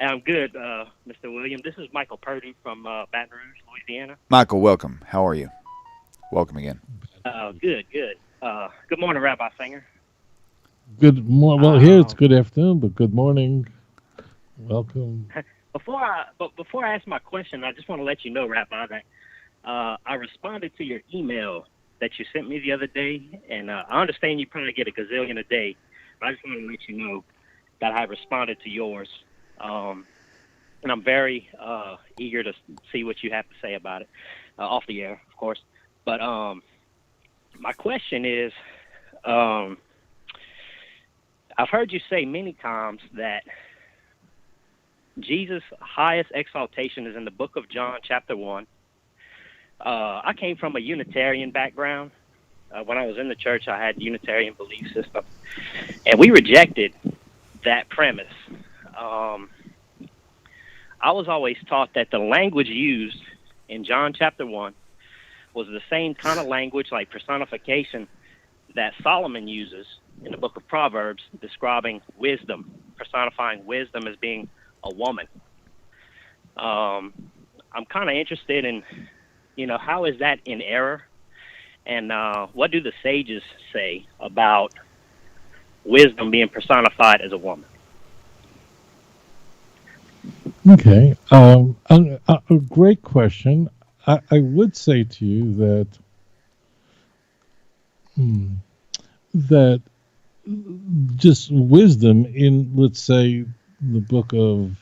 I'm good, Mr. William. This is Michael Purdy from Baton Rouge, Louisiana. Michael, welcome. How are you? Welcome again. Good. Good morning, Rabbi Singer. Good morning. Well, here it's good afternoon, but good morning. Welcome. Before I ask my question, I just want to let you know, Rabbi, that I responded to your email that you sent me the other day, and I understand you probably get a gazillion a day, but I just want to let you know that I responded to yours. And I'm very eager to see what you have to say about it, off the air, of course. But my question is, I've heard you say many times that Jesus' highest exaltation is in the book of John, chapter 1. I came from a Unitarian background. When I was in the church, I had Unitarian belief system, and we rejected that premise. I was always taught that the language used in John chapter 1 was the same kind of language, like personification, that Solomon uses in the book of Proverbs, describing wisdom, personifying wisdom as being a woman. I'm kind of interested in, how is that in error? And what do the sages say about wisdom being personified as a woman? Okay. A great question. I would say to you that just wisdom in, let's say, the book of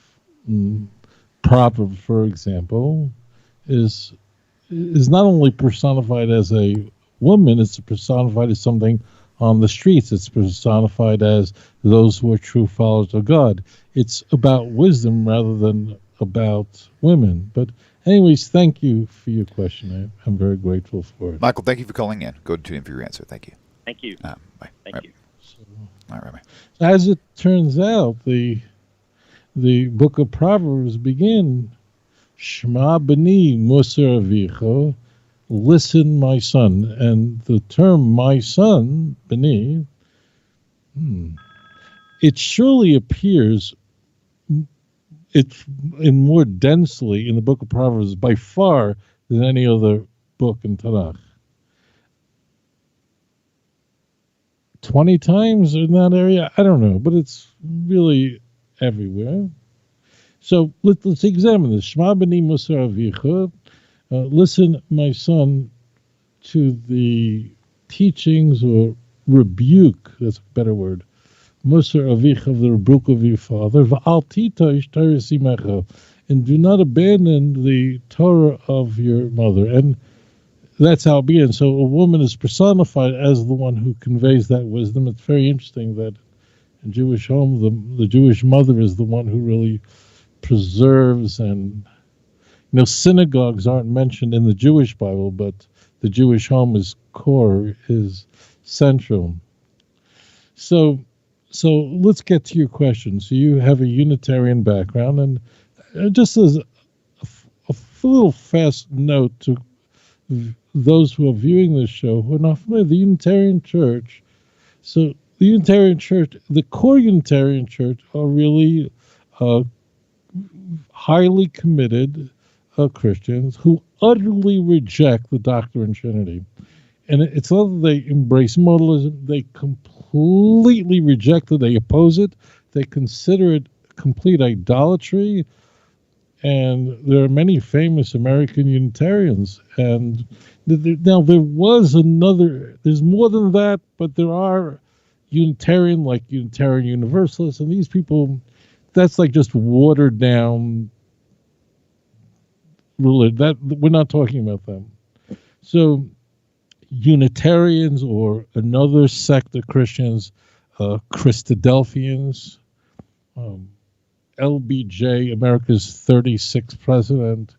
Proverbs, for example, is not only personified as a woman, it's personified as something on the streets. It's personified as those who are true followers of God. It's about wisdom rather than about women. But anyways, thank you for your question. I'm very grateful for it. Michael, thank you for calling in. Go to him for your answer. Thank you. Thank you. Bye. Thank you. All right, Rabbi. As it turns out, the book of Proverbs begin, Shema b'ni Moser avicha, listen, my son. And the term my son, b'ni, it surely appears in more densely in the book of Proverbs by far than any other book in Tanakh. 20 times in that area? I don't know, but it's really everywhere. So let's examine this. Shema b'ni Moser avicha, listen, my son, to the teachings or rebuke, that's a better word, Moser avicha, of the rebuke of your father, v'al titosh Torah simecha, and do not abandon the Torah of your mother. And that's how it begins. So a woman is personified as the one who conveys that wisdom. It's very interesting that in Jewish home, the Jewish mother is the one who really preserves, and synagogues aren't mentioned in the Jewish Bible, but the Jewish home is core, is central. So let's get to your question. So you have a Unitarian background, and just as a little fast note to those who are viewing this show who are not familiar, the Unitarian Church. So the Unitarian Church, the core Unitarian Church, are really highly committed Christians who utterly reject the doctrine of Trinity. And it's not that they embrace modalism, they completely reject it, they oppose it, they consider it complete idolatry. And there are many famous American Unitarians. And now there's more than that, but there are Unitarian Universalists, and these people, that's like just watered down religion. That we're not talking about them. So Unitarians or another sect of Christians, Christadelphians, LBJ, America's 36th president.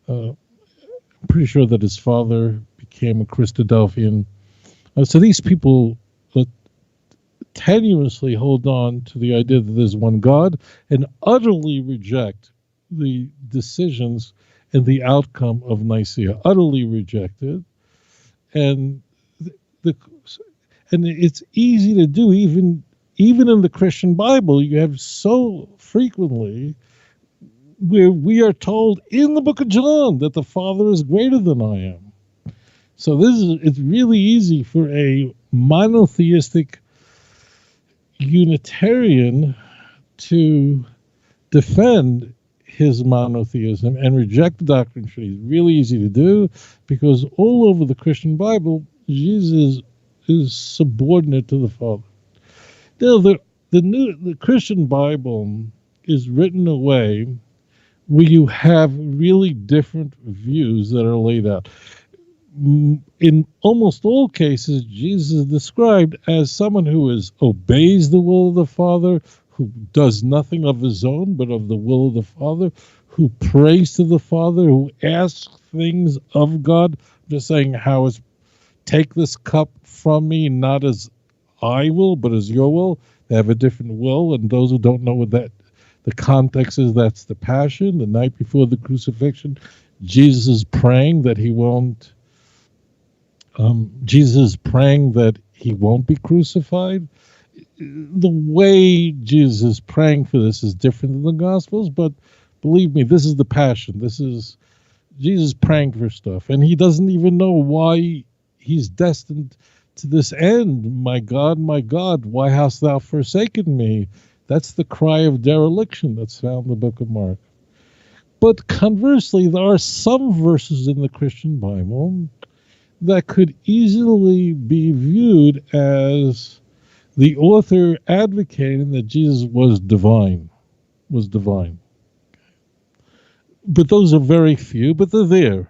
I'm pretty sure that his father became a Christadelphian. So these people tenuously hold on to the idea that there's one God and utterly reject the decisions and the outcome of Nicaea. Utterly rejected, and it's easy to do. Even in the Christian Bible, you have so frequently where we are told in the book of John that the Father is greater than I am. So it's really easy for a monotheistic Unitarian to defend his monotheism and reject the doctrine of Trinity. It's really easy to do because all over the Christian Bible, Jesus is subordinate to the Father. Now, the Christian Bible is written in a way where you have really different views that are laid out. In almost all cases, Jesus is described as someone who obeys the will of the Father, who does nothing of his own but of the will of the Father, who prays to the Father, who asks things of God. I'm just saying, take this cup from me, not as I will, but as your will. They have a different will, and those who don't know what the context is, that's the Passion, the night before the crucifixion. Jesus is praying that he won't be crucified. The way Jesus is praying for this is different than the Gospels, but believe me, this is the Passion. This is Jesus praying for stuff, and he doesn't even know why he's destined to this end. My God, why hast thou forsaken me? That's the cry of dereliction that's found in the book of Mark. But conversely, there are some verses in the Christian Bible that could easily be viewed as the author advocating that Jesus was divine. But those are very few, but they're there.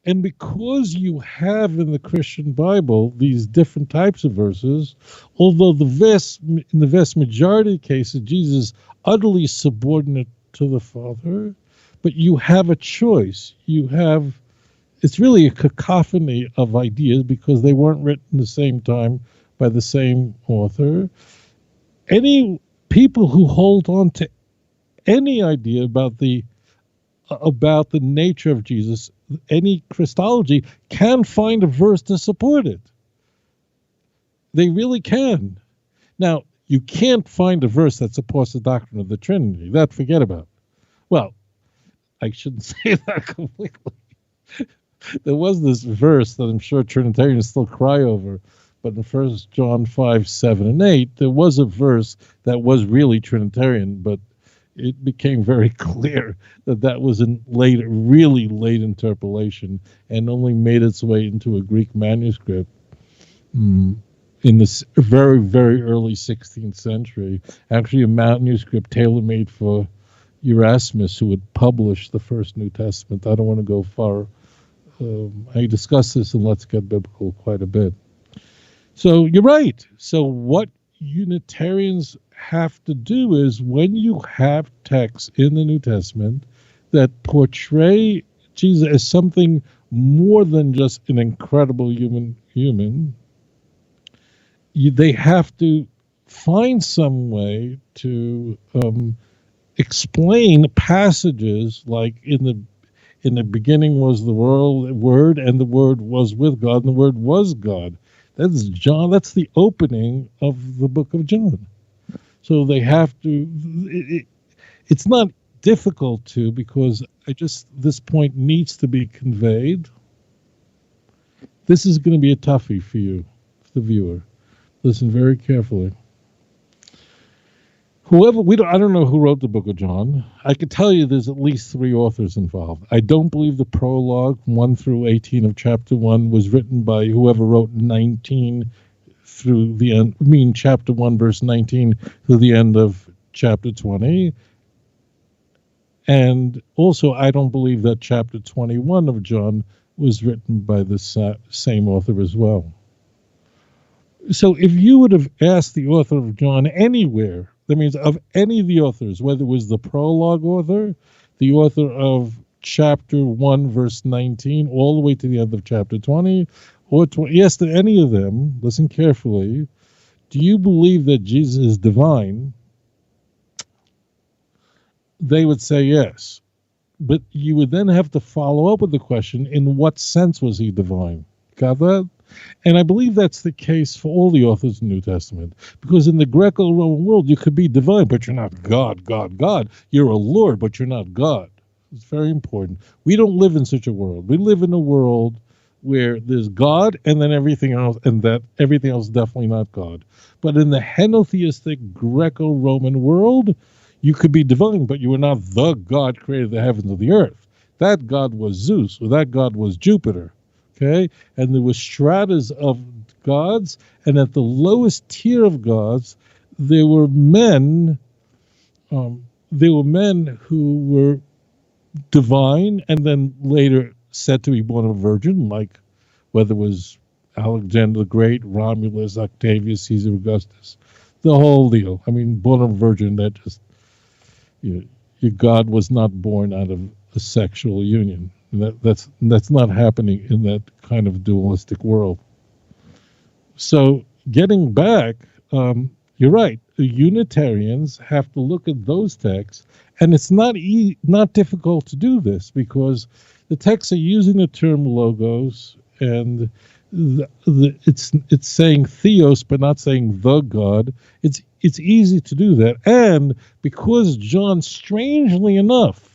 And because you have in the Christian Bible these different types of verses, although in the vast majority of cases, Jesus is utterly subordinate to the Father, but you have a choice. It's really a cacophony of ideas because they weren't written at the same time by the same author. Any people who hold on to any idea about the nature of Jesus, any Christology, can find a verse to support it. They really can. Now, you can't find a verse that supports the doctrine of the Trinity. That forget about. Well, I shouldn't say that completely. There was this verse that I'm sure Trinitarians still cry over, but in 1 John 5, 7, and 8, there was a verse that was really Trinitarian, but it became very clear that was a really late interpolation and only made its way into a Greek manuscript in the very, very early 16th century. Actually, a manuscript tailor-made for Erasmus, who would publish the first New Testament. I don't want to go far. I discussed this in Let's Get Biblical quite a bit. So you're right. So what Unitarians have to do is, when you have texts in the New Testament that portray Jesus as something more than just an incredible human, they have to find some way to explain passages like in the beginning was the Word, and the Word was with God, and the Word was God. That's John. That's the opening of the book of John. So they have to. It's not difficult to, because this point needs to be conveyed. This is going to be a toughie for you, the viewer. Listen very carefully. I don't know who wrote the book of John. I can tell you there's at least 3 authors involved. I don't believe the prologue, 1 through 18 of chapter 1, was written by whoever wrote 19 through the end. Chapter 1, verse 19 through the end of chapter 20. And also, I don't believe that chapter 21 of John was written by the same author as well. So if you would have asked the author of John anywhere, that means of any of the authors, whether it was the prologue author, the author of chapter 1, verse 19, all the way to the end of chapter 20, or yes, to any of them, listen carefully, do you believe that Jesus is divine? They would say yes. But you would then have to follow up with the question, in what sense was he divine? Got that? And I believe that's the case for all the authors of the New Testament. Because in the Greco-Roman world, you could be divine, but you're not God, God, God. You're a Lord, but you're not God. It's very important. We don't live in such a world. We live in a world where there's God and then everything else, and that everything else is definitely not God. But in the henotheistic Greco-Roman world, you could be divine, but you were not the God created the heavens and the earth. That God was Zeus, or that God was Jupiter. Okay? And there were stratas of gods, and at the lowest tier of gods, there were men who were divine and then later said to be born of a virgin, like whether it was Alexander the Great, Romulus, Octavius, Caesar Augustus, the whole deal. I mean, born of a virgin, that just, your God was not born out of a sexual union. That's not happening in that kind of dualistic world. So getting back, you're right. The Unitarians have to look at those texts, and it's not difficult to do this because the texts are using the term logos, and it's saying theos, but not saying the God. It's easy to do that, and because John, strangely enough,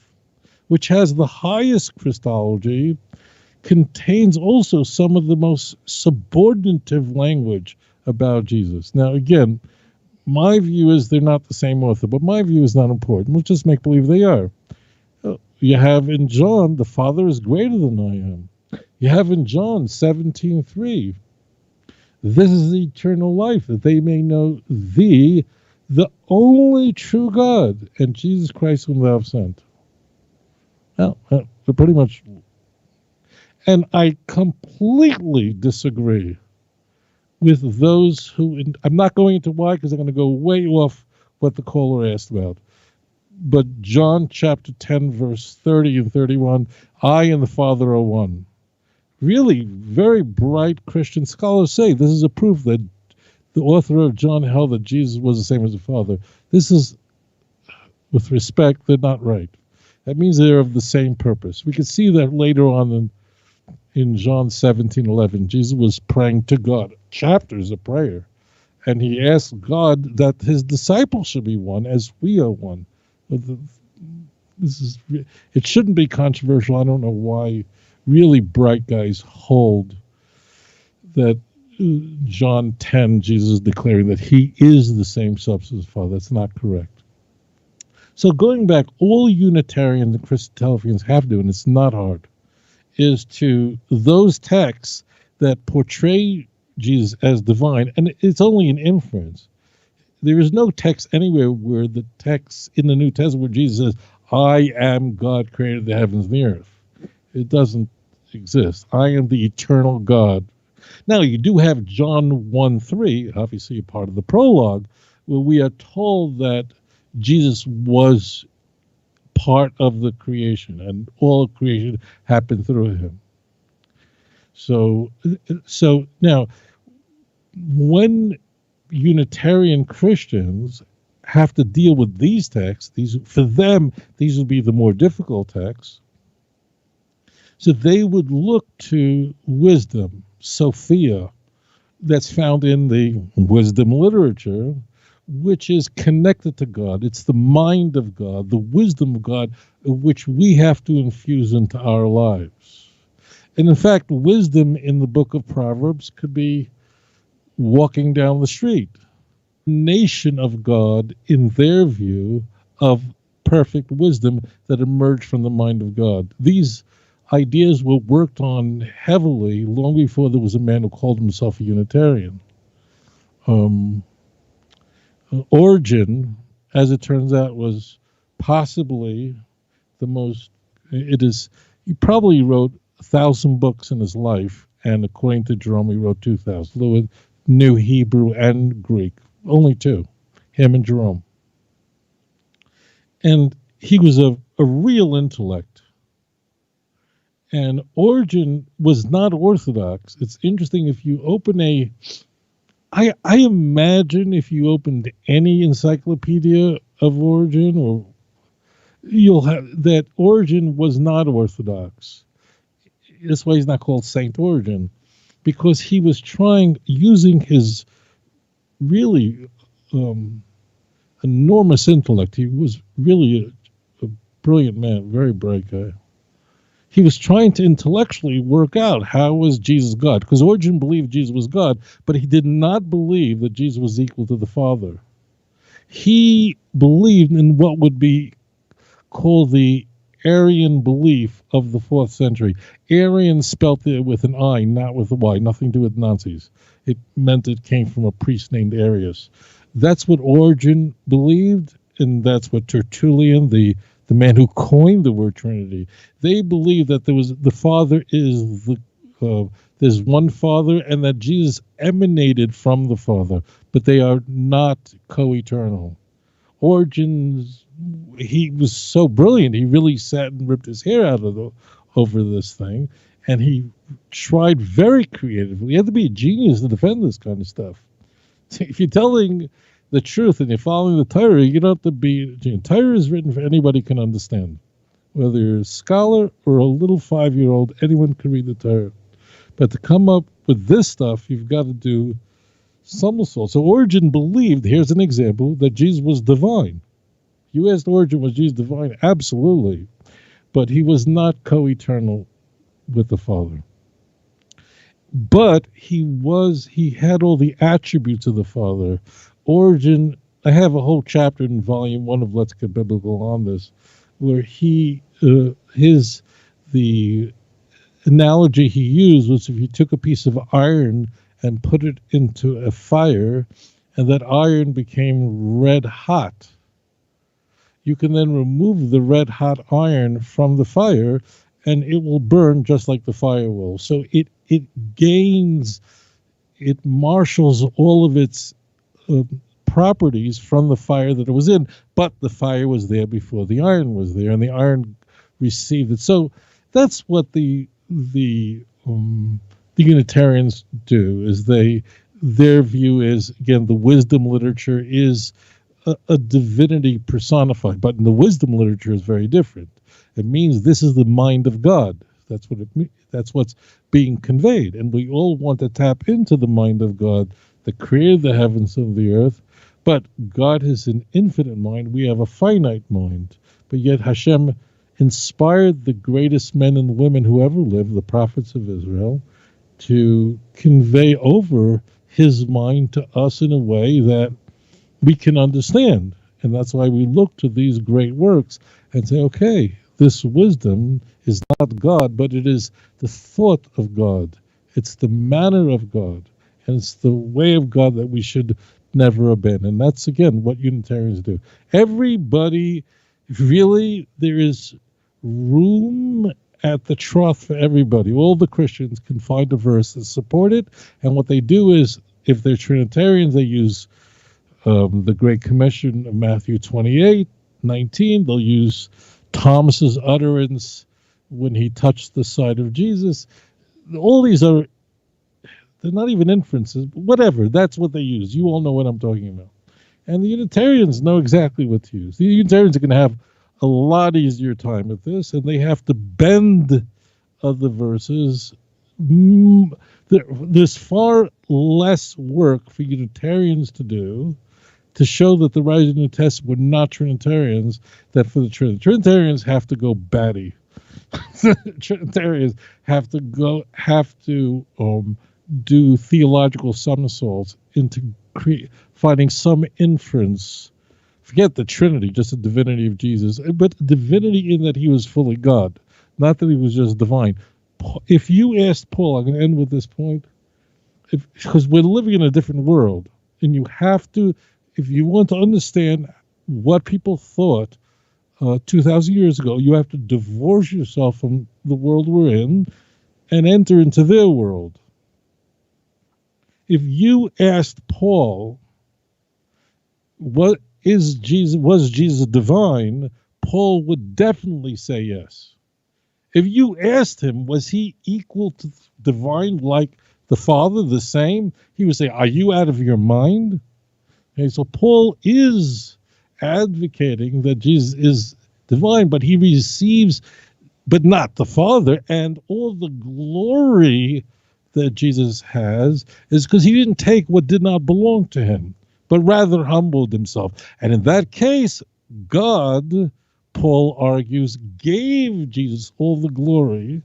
which has the highest Christology, contains also some of the most subordinative language about Jesus. Now, again, my view is they're not the same author, but my view is not important. Let's just make believe they are. You have in John, the Father is greater than I am. You have in John 17:3, this is the eternal life, that they may know thee, the only true God, and Jesus Christ whom thou hast sent. Well, they're pretty much. And I completely disagree with those who, I'm not going into why because I'm going to go way off what the caller asked about. But John chapter 10, verse 30 and 31, I and the Father are one. Really very bright Christian scholars say this is a proof that the author of John held that Jesus was the same as the Father. This is, with respect, they're not right. That means they're of the same purpose. We can see that later on in John 17:11. Jesus was praying to God, chapters of prayer, and he asked God that his disciples should be one as we are one. It shouldn't be controversial. I don't know why really bright guys hold that John 10, Jesus is declaring that he is the same substance as Father. That's not correct. So going back, all Unitarians and Christadelphians have to, and it's not hard, is to those texts that portray Jesus as divine, and it's only an inference. There is no text anywhere where the text in the New Testament where Jesus says, I am God created the heavens and the earth. It doesn't exist. I am the eternal God. Now, you do have John 1:3, obviously a part of the prologue, where we are told that Jesus was part of the creation, and all creation happened through him. So now, when Unitarian Christians have to deal with these texts, for them, these would be the more difficult texts. So they would look to wisdom, Sophia, that's found in the wisdom literature, which is connected to God. It's the mind of God, the wisdom of God, which we have to infuse into our lives. And in fact, wisdom in the book of Proverbs could be walking down the street. Nation of God, in their view, of perfect wisdom that emerged from the mind of God. These ideas were worked on heavily long before there was a man who called himself a Unitarian. Origen as it turns out, was possibly the most. He probably wrote 1,000 books in his life, and according to Jerome, he wrote 2,000. Lewis knew Hebrew and Greek, only two, him and Jerome. And he was a real intellect. And Origen was not Orthodox. It's interesting, if you open I imagine if you opened any encyclopedia of Origen, or you'll have that Origen was not Orthodox. That's why he's not called Saint Origen, because he was using his really enormous intellect. He was really a brilliant man, very bright guy. He was trying to intellectually work out how was Jesus God, because Origen believed Jesus was God, but he did not believe that Jesus was equal to the Father. He believed in what would be called the Arian belief of the 4th century. Arian spelt it with an I, not with a Y, nothing to do with Nazis. It meant it came from a priest named Arius. That's what Origen believed, and that's what Tertullian, the man who coined the word Trinity, they believed that the Father is there's one Father, and that Jesus emanated from the Father, but they are not co-eternal. Origen's, he was so brilliant, he really sat and ripped his hair out over this thing, and he tried very creatively. You have to be a genius to defend this kind of stuff. If you're telling the truth and you're following the Torah, you don't have to be. Torah is written for anybody can understand. Whether you're a scholar or a little 5-year-old, anyone can read the Torah. But to come up with this stuff, you've got to do somersault. So Origen believed, here's an example, that Jesus was divine. You asked Origen, was Jesus divine? Absolutely. But he was not co-eternal with the Father. But he had all the attributes of the Father. Origen, I have a whole chapter in volume 1 of Let's Get Biblical on this, where the analogy he used was if you took a piece of iron and put it into a fire, and that iron became red hot, you can then remove the red hot iron from the fire, and it will burn just like the fire will. So it marshals all of its properties from the fire that it was in, but the fire was there before the iron was there, and the iron received it. So that's what the Unitarians do. Is their view is, again, the wisdom literature is a divinity personified, but in the wisdom literature is very different. It means this is the mind of God. That's what it means. That's what's being conveyed, and we all want to tap into the mind of God that created the heavens and the earth. But God has an infinite mind. We have a finite mind. But yet Hashem inspired the greatest men and women who ever lived, the prophets of Israel, to convey over his mind to us in a way that we can understand. And that's why we look to these great works and say, okay, this wisdom is not God, but it is the thought of God. It's the manner of God. And it's the way of God that we should never abandon. And that's, again, what Unitarians do. Everybody, really, there is room at the trough for everybody. All the Christians can find a verse that support it. And what they do is, if they're Trinitarians, they use the Great Commission of Matthew 28:19. They'll use Thomas's utterance when he touched the side of Jesus. All these are, they're not even inferences, but whatever. That's what they use. You all know what I'm talking about. And the Unitarians know exactly what to use. The Unitarians are going to have a lot easier time with this, and they have to bend other verses. There's far less work for Unitarians to do to show that the writers of the New Testament were not Trinitarians, that for the Trinitarians have to go batty. Trinitarians have to do theological somersaults into finding some inference. Forget the Trinity, just the divinity of Jesus, but divinity in that he was fully God, not that he was just divine. If you asked Paul, I'm going to end with this point, because we're living in a different world, and you have to, if you want to understand what people thought 2,000 years ago. You have to divorce yourself from the world we're in and enter into their world. If you asked Paul, was Jesus divine? Paul would definitely say yes. If you asked him, was he equal to divine like the Father, the same? He would say, are you out of your mind? Okay, so Paul is advocating that Jesus is divine, but he receives, but not the Father, and all the glory that Jesus has is because he didn't take what did not belong to him, but rather humbled himself. And in that case, God, Paul argues, gave Jesus all the glory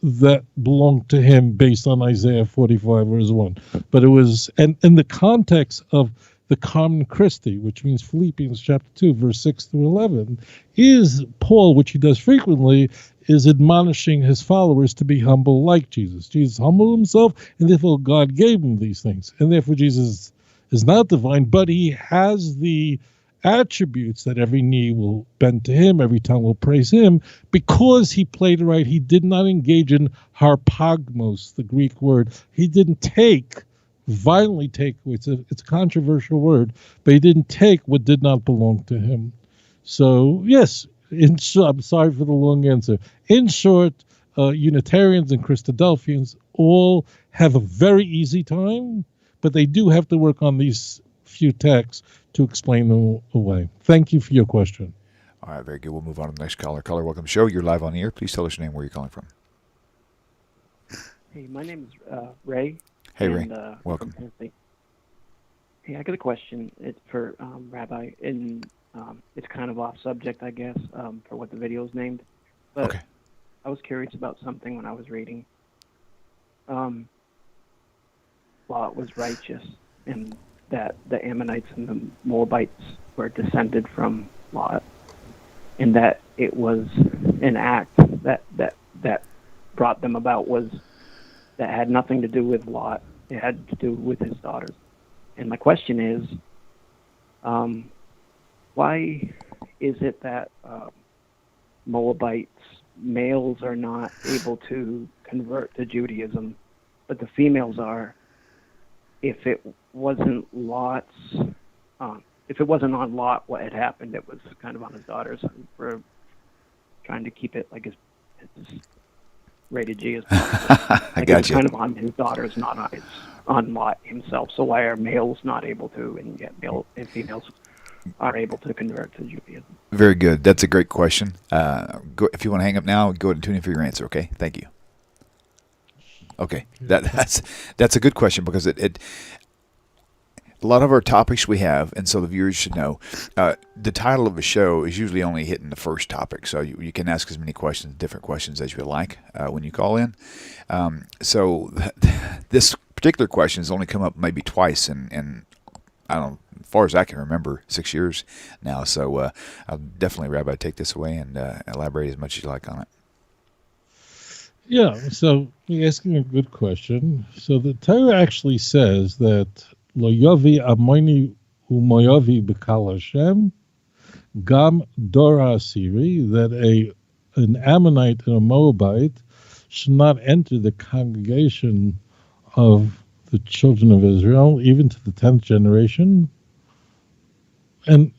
that belonged to him based on Isaiah 45 verse 1. But it was, and in the context of the common Christi, which means Philippians chapter 2 verse 6 through 11, is Paul, which he does frequently, is admonishing his followers to be humble like Jesus. Jesus humbled himself, and therefore God gave him these things. And therefore Jesus is not divine, but he has the attributes that every knee will bend to him, every tongue will praise him, because he played it right. He did not engage in harpagmos, the Greek word. He didn't violently take, it's a controversial word, but he didn't take what did not belong to him. So, yes, I'm sorry for the long answer. In short, Unitarians and Christadelphians all have a very easy time, but they do have to work on these few texts to explain them away. Thank you for your question. All right, very good. We'll move on to the next caller. Caller, welcome to the show. You're live on the air. Please tell us your name, where you're calling from. Hey, my name is Ray. Hey, Ray. Welcome. Hey, I got a question. It's for Rabbi, and it's kind of off subject, I guess, for what the video is named. But okay. I was curious about something when I was reading. Lot was righteous, and that the Ammonites and the Moabites were descended from Lot, and that it was an act that brought them about that had nothing to do with Lot. It had to do with his daughters. And my question is, why is it that Moabites males are not able to convert to Judaism, but the females are? If it wasn't Lot's, if it wasn't on Lot what had happened, it was kind of on his daughters. We're trying to keep it like as rated G as possible. I got you. Kind of on his daughters, not on Lot himself. So why are males not able to, and yet male and females are able to convert to Judaism? Very good. That's a great question. If you want to hang up now, go ahead and tune in for your answer. Okay. Thank you. Okay, that's a good question, because it a lot of our topics we have, and so the viewers should know, the title of a show is usually only hitting the first topic, so you can ask as many different questions as you like when you call in. So this particular question has only come up maybe twice in I don't know, as far as I can remember, 6 years now. So I'll definitely, Rabbi, take this away and elaborate as much as you like on it. Yeah, so you're asking a good question. So the Torah actually says that Lo yovi amoni umoyovi b'kal Hashem gam dora asiri, that an Ammonite and a Moabite should not enter the congregation of the children of Israel, even to the 10th generation. And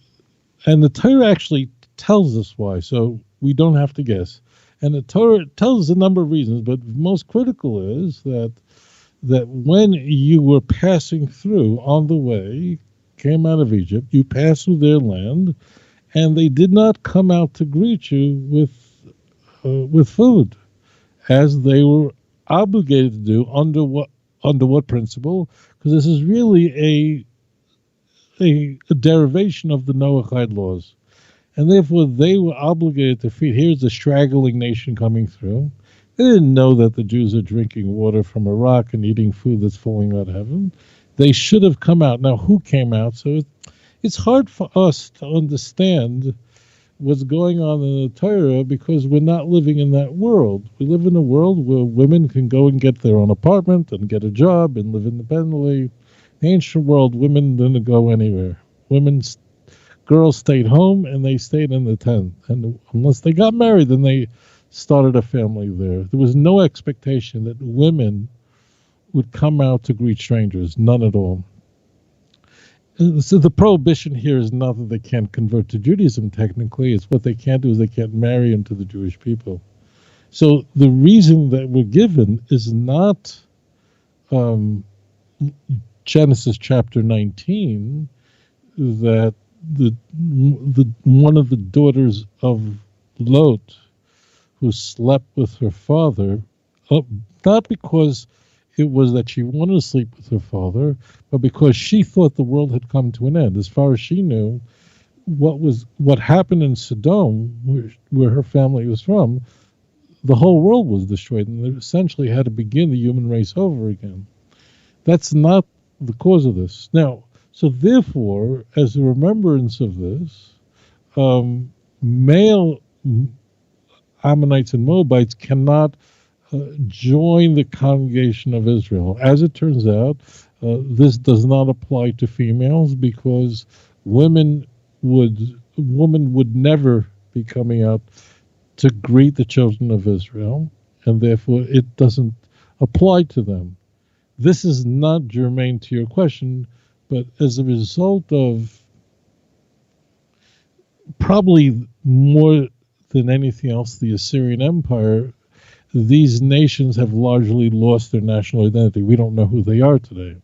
the Torah actually tells us why, so we don't have to guess. And the Torah tells us a number of reasons, but most critical is that when you were passing through on the way, came out of Egypt, you passed through their land, and they did not come out to greet you with food, as they were obligated to do under what principle? Because this is really a derivation of the Noahide laws. And therefore, they were obligated to feed. Here's a straggling nation coming through. They didn't know that the Jews are drinking water from a rock and eating food that's falling out of heaven. They should have come out. Now, who came out? So it's hard for us to understand what's going on in the Torah, because we're not living in that world. We live in a world where women can go and get their own apartment and get a job and live independently. In the ancient world, women didn't go anywhere. Women girls stayed home and they stayed in the tent. And unless they got married, then they started a family there. There was no expectation that women would come out to greet strangers, none at all. So the prohibition here is not that they can't convert to Judaism technically. It's what they can't do is they can't marry into the Jewish people. So the reason that we're given is not Genesis chapter 19, that the one of the daughters of Lot who slept with her father, not because it was that she wanted to sleep with her father, but because she thought the world had come to an end. As far as she knew, what happened in Sodom, where her family was from, the whole world was destroyed, and they essentially had to begin the human race over again. That's not the cause of this. Now, so therefore, as a remembrance of this, male Ammonites and Moabites cannot join the congregation of Israel. As it turns out, this does not apply to females because women would never be coming out to greet the children of Israel, and therefore it doesn't apply to them. This is not germane to your question, but as a result of probably more than anything else, the Assyrian Empire, these nations have largely lost their national identity. We don't know who they are today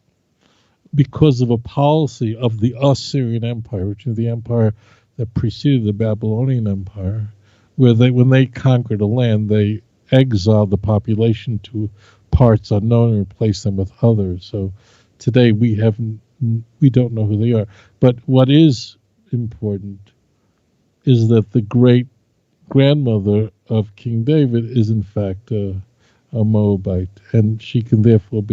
because of a policy of the Assyrian Empire, which is the empire that preceded the Babylonian Empire, where when they conquered a land, they exiled the population to parts unknown and replaced them with others. So today we don't know who they are. But what is important is that the great grandmother of King David is in fact a Moabite, and she can therefore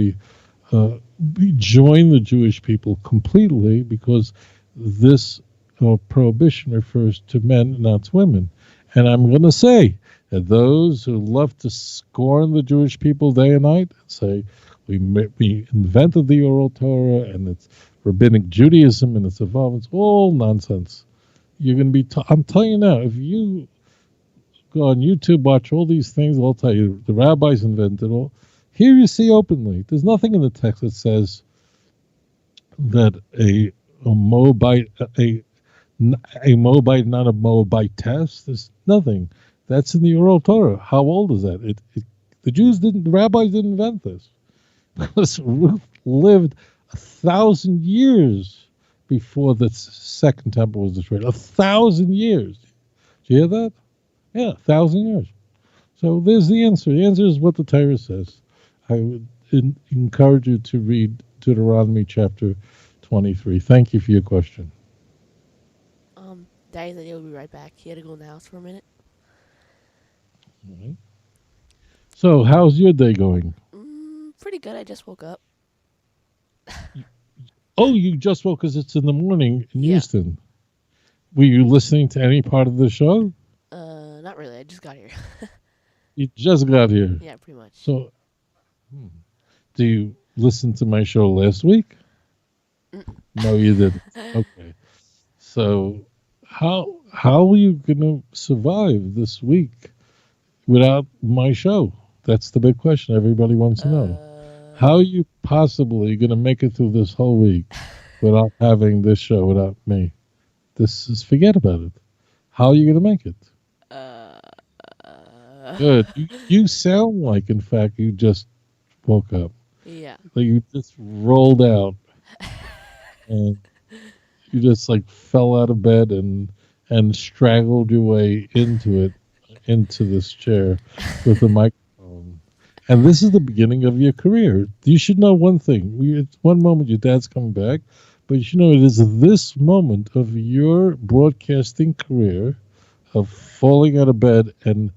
join the Jewish people completely because this prohibition refers to men, not to women. And I'm going to say that those who love to scorn the Jewish people day and night and say we invented the oral Torah and it's rabbinic Judaism and it's evolved, it's all nonsense. You're going to be I'm telling you now, if you go on YouTube, watch all these things, I'll tell you, the rabbis invented all. Here you see openly, there's nothing in the text that says that a Moabite, a Moabite, not a Moabitess. There's nothing. That's in the oral Torah. How old is that? The rabbis didn't invent this. Because Ruth lived 1,000 years before the second temple was destroyed. 1,000 years. Do you hear that? Yeah, 1,000 years. So there's the answer. The answer is what the Torah says. I would encourage you to read Deuteronomy chapter 23. Thank you for your question. Daddy said he'll be right back. He had to go in the house for a minute. All right. So, how's your day going? Pretty good. I just woke up. Oh, you just woke because it's in the morning in Houston. Were you listening to any part of the show? Not really. I just got here. You just got here? Yeah, pretty much. So, do you listen to my show last week? No, you didn't. Okay. So, how are you going to survive this week without my show? That's the big question everybody wants to know. How are you possibly going to make it through this whole week without having this show, without me? Forget about it. How are you going to make it? Good. You sound like, in fact, you just woke up. Yeah. Like you just rolled out and you just like fell out of bed and straggled your way into this chair with a microphone. And this is the beginning of your career. You should know one thing. It's one moment your dad's coming back, but you should know it is this moment of your broadcasting career of falling out of bed and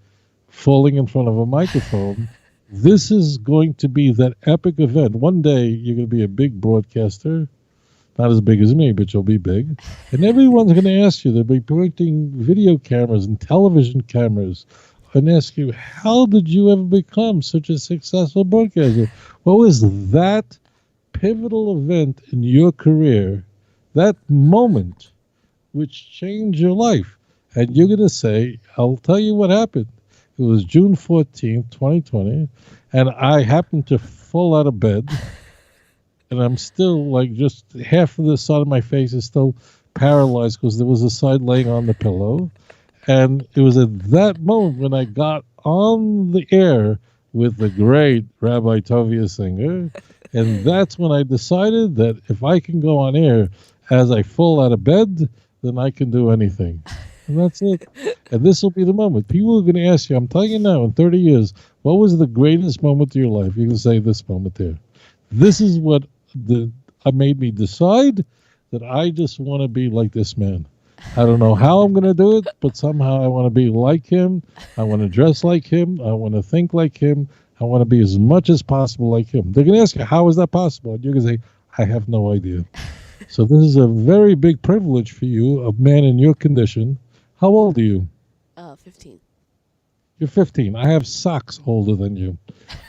falling in front of a microphone. This is going to be that epic event. One day you're going to be a big broadcaster. Not as big as me, but you'll be big. And everyone's going to ask you, they'll be pointing video cameras and television cameras and ask you, how did you ever become such a successful broadcaster? What was that pivotal event in your career, that moment which changed your life. And you're going to say, I'll tell you what happened. It was June 14th, 2020, and I happened to fall out of bed, and I'm still like just half of the side of my face is still paralyzed because there was a side laying on the pillow. And it was at that moment when I got on the air with the great Rabbi Tovia Singe, and that's when I decided that if I can go on air as I fall out of bed, then I can do anything. And that's it. And this will be the moment. People are going to ask you, I'm telling you now, in 30 years, what was the greatest moment of your life? You can say this moment there. This is what made me decide that I just want to be like this man. I don't know how I'm going to do it, but somehow I want to be like him. I want to dress like him. I want to think like him. I want to be as much as possible like him. They're going to ask you, how is that possible? And you're going to say, I have no idea. So this is a very big privilege for you, a man in your condition. How old are you? 15. You're 15. I have socks older than you.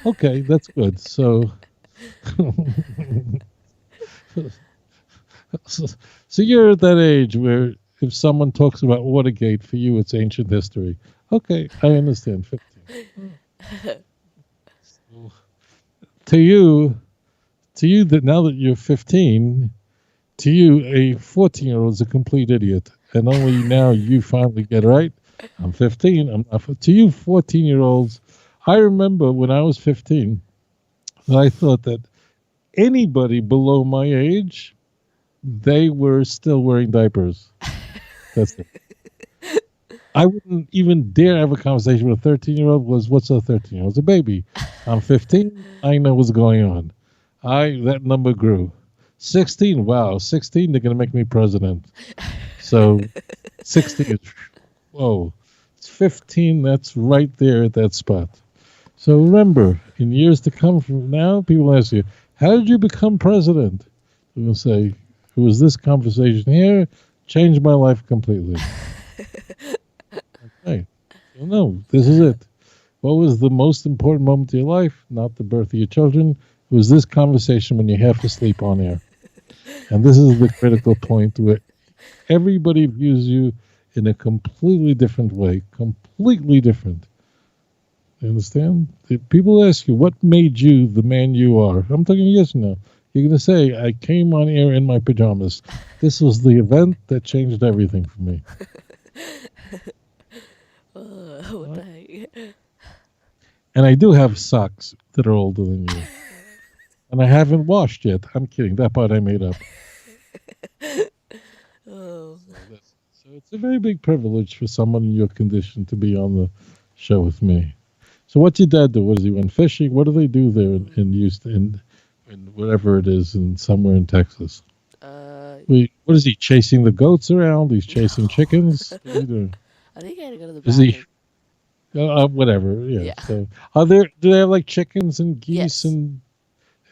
Okay, that's good. So you're at that age where if someone talks about Watergate, for you it's ancient history. Okay, I understand. 15. So, to you that now that you're 15, to you a 14-year-old is a complete idiot, and only now you finally get right. I'm 15. I'm not. To you 14-year-olds, I remember when I was 15, that I thought that anybody below my age, they were still wearing diapers. That's it. I wouldn't even dare have a conversation with a 13-year-old. What's a 13-year-old? It's a baby. I'm 15. I know what's going on. That number grew. 16. Wow, 16. They're gonna make me president. So 16 is whoa. It's 15. That's right there at that spot. So remember, in years to come from now, people ask you, "How did you become president?" You will say, "It was this conversation here, changed my life completely." Okay. So no, this is it. What was the most important moment of your life? Not the birth of your children. It was this conversation when you're half asleep on air. And this is the critical point where everybody views you in a completely different way. Completely different. You understand? If people ask you, what made you the man you are? I'm talking yes or no. You're going to say, I came on air in my pajamas. This was the event that changed everything for me. What the heck? And I do have socks that are older than you. And I haven't washed yet. I'm kidding. That part I made up. Oh. So it's a very big privilege for someone in your condition to be on the show with me. So what's your dad do? What does he went fishing? What do they do there in Houston, in whatever it is, in somewhere in Texas? What is he, chasing the goats around? He's chasing chickens? What is he doing? I think I had to go to the Is bathroom. he whatever? Yeah. Yeah. So do they have like chickens and geese Yes.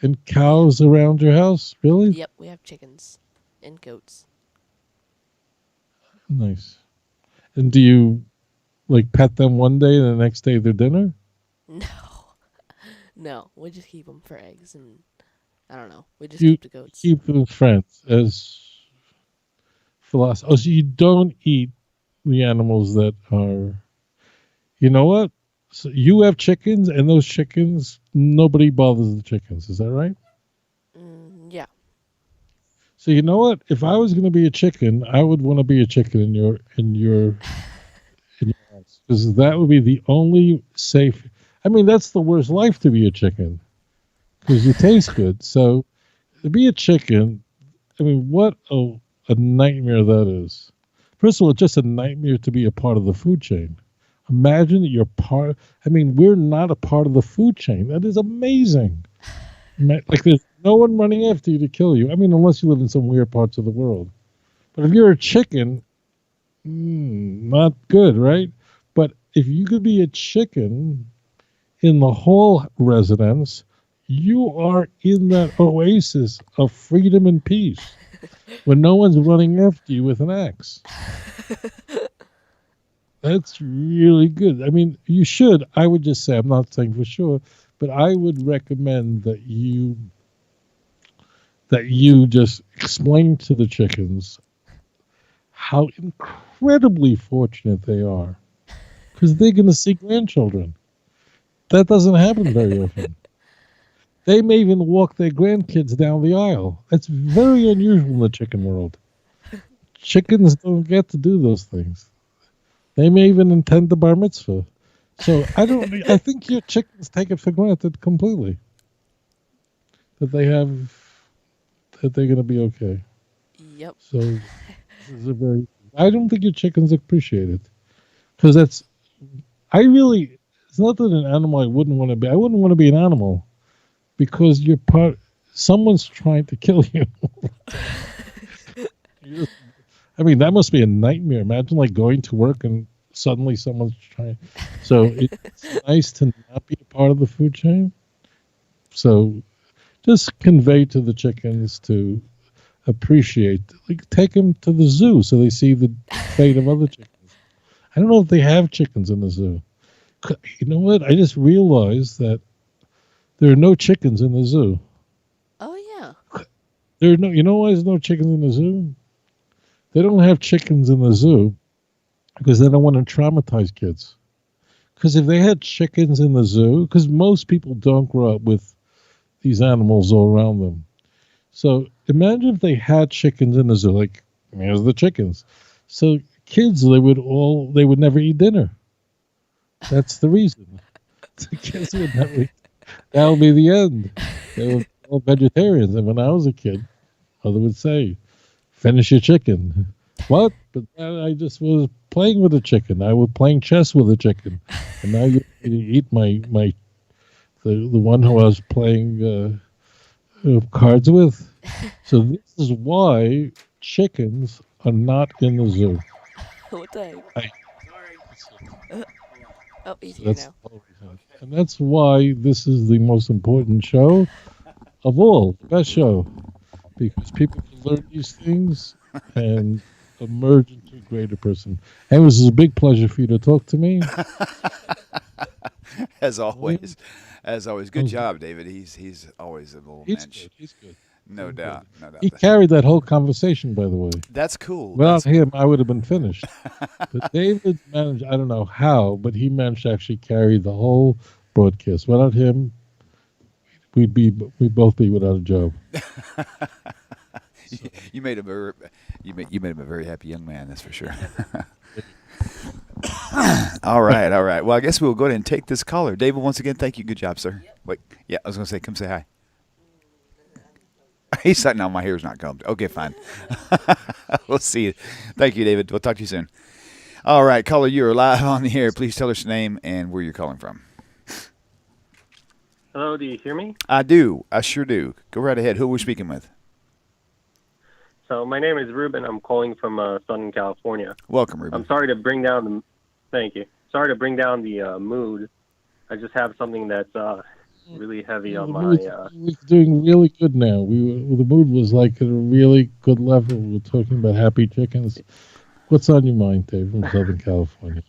and cows around your house? Really? Yep, we have chickens and goats. Nice. And do you like pet them one day and the next day they're dinner? No, we just keep them for eggs, and I don't know. We just You keep the goats. keep them friends as philosophy. Oh, so you don't eat the animals that are. You know what? So you have chickens, and those chickens, nobody bothers the chickens. Is that right? Yeah. So you know what? If I was going to be a chicken, I would want to be a chicken in your house, because that would be the only safe. I mean, that's the worst life to be a chicken, because you taste good. So to be a chicken, I mean, what a nightmare that is. First of all, it's just a nightmare to be a part of the food chain. Imagine that you're part. I mean, we're not a part of the food chain. That is amazing. Like there's no one running after you to kill you. I mean, unless you live in some weird parts of the world. But if you're a chicken, not good, right? But if you could be a chicken in the whole residence, you are in that oasis of freedom and peace when no one's running after you with an axe. That's really good. I mean, you should. I would just say, I'm not saying for sure, but I would recommend that you just explain to the chickens how incredibly fortunate they are, because they're going to see grandchildren. That doesn't happen very often. They may even walk their grandkids down the aisle. That's very unusual in the chicken world. Chickens don't get to do those things. They may even attend the bar mitzvah. So I think your chickens take it for granted completely that they're going to be okay. Yep. So this is I don't think your chickens appreciate it, because it's not that an animal I wouldn't want to be. I wouldn't want to be an animal because someone's trying to kill you. I mean, that must be a nightmare. Imagine like going to work and suddenly someone's trying. So it's nice to not be a part of the food chain. So just convey to the chickens to appreciate, like take them to the zoo so they see the fate of other chickens. I don't know if they have chickens in the zoo. You know what? I just realized that there are no chickens in the zoo. Oh yeah. You know why there's no chickens in the zoo? They don't have chickens in the zoo because they don't want to traumatize kids. Because if they had chickens in the zoo, because most people don't grow up with these animals all around them. So imagine if they had chickens in the zoo, like, here's the chickens. So kids, they would never eat dinner. That's the reason. The kids would never eat. That would be the end. They were all vegetarians. And when I was a kid, mother would say, finish your chicken. What? But I just was playing with a chicken. I was playing chess with a chicken. And now you eat the one who I was playing cards with. So this is why chickens are not in the zoo. What the heck? Oh, he's here That's now. and that's why this is the most important show of all, the best show, because people can learn these things and emerge into a greater person. And it was a big pleasure for you to talk to me. As always. Good job, David. He's always a little mensch. He's good. No doubt. He carried that whole conversation, by the way. That's cool. Without him, I would have been finished. But David managed, I don't know how, but he managed to actually carry the whole broadcast. Without him, we'd both be without a job. You made him a very happy young man, that's for sure. All right. Well, I guess we'll go ahead and take this caller. David, once again, thank you. Good job, sir. Yep. Wait, yeah, I was going to say, come say hi. He's saying, no, my hair's not combed. Okay, fine. We'll see you. Thank you, David. We'll talk to you soon. All right, caller, you are live on the air. Please tell us your name and where you're calling from. Hello, do you hear me? I do. I sure do. Go right ahead. Who are we speaking with? So my name is Ruben. I'm calling from Southern California. Welcome, Ruben. I'm sorry to bring down thank you. Sorry to bring down the mood. I just have something that's really heavy on my... We're doing really good now. The mood was like at a really good level. We're talking about happy chickens. What's on your mind, Dave, from Southern California?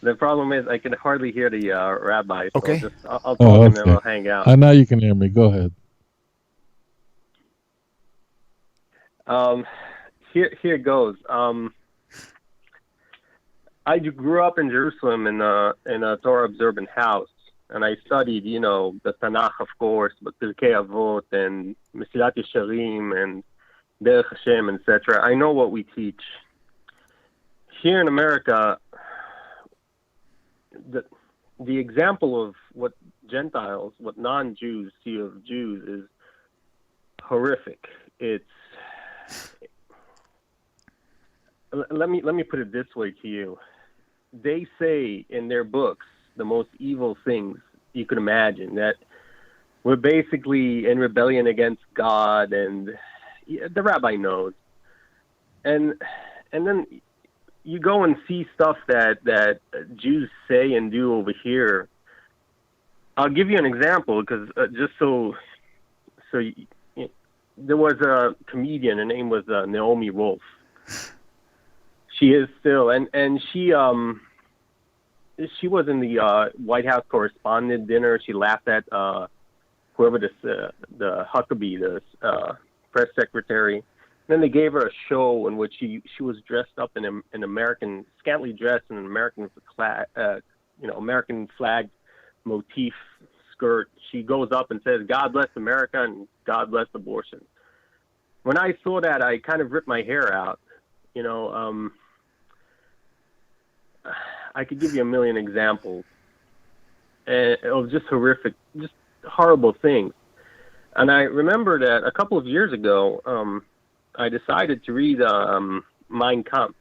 The problem is I can hardly hear the rabbi. So okay. I'll talk and then I'll hang out. Now you can hear me. Go ahead. Here goes. I grew up in Jerusalem in a Torah observant house, and I studied, the Tanakh, of course, but Pirkei Avot and Mesilat Yesharim and Derech Hashem, etc. I know what we teach. Here in America, the example of what Gentiles, what non-Jews see of Jews is horrific. Let me put it this way to you. They say in their books the most evil things you could imagine, that we're basically in rebellion against God, and the rabbi knows. And then you go and see stuff that Jews say and do over here. I'll give you an example, because just so there was a comedian. Her name was Naomi Wolf. She is still, and she was in the White House Correspondent Dinner. She laughed at whoever the Huckabee, the press secretary. Then they gave her a show in which she was dressed up in an American, scantily dressed in an American flag, American flag motif skirt. She goes up and says, "God bless America and God bless abortion." When I saw that, I kind of ripped my hair out. I could give you a million examples of just horrific, just horrible things. And I remember that a couple of years ago, I decided to read Mein Kampf.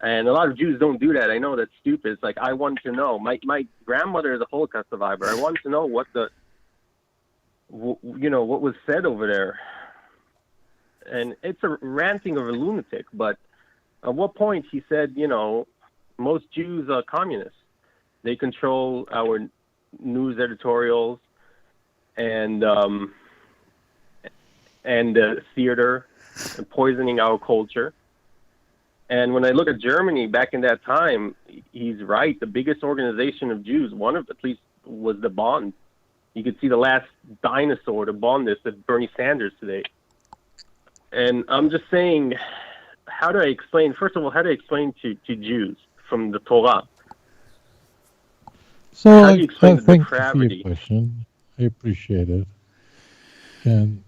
And a lot of Jews don't do that. I know that's stupid. It's like, I wanted to know. My grandmother is a Holocaust survivor. I wanted to know what what was said over there. And it's a ranting of a lunatic. But at what point he said, most Jews are communists. They control our news editorials and theater, and poisoning our culture. And when I look at Germany back in that time, he's right. The biggest organization of Jews, one of at least, was the Bond. You could see the last dinosaur, the Bondist, at Bernie Sanders today. And I'm just saying, how do I explain to Jews from the Torah? So how do you explain the thank you depravity? for your question. I appreciate it. And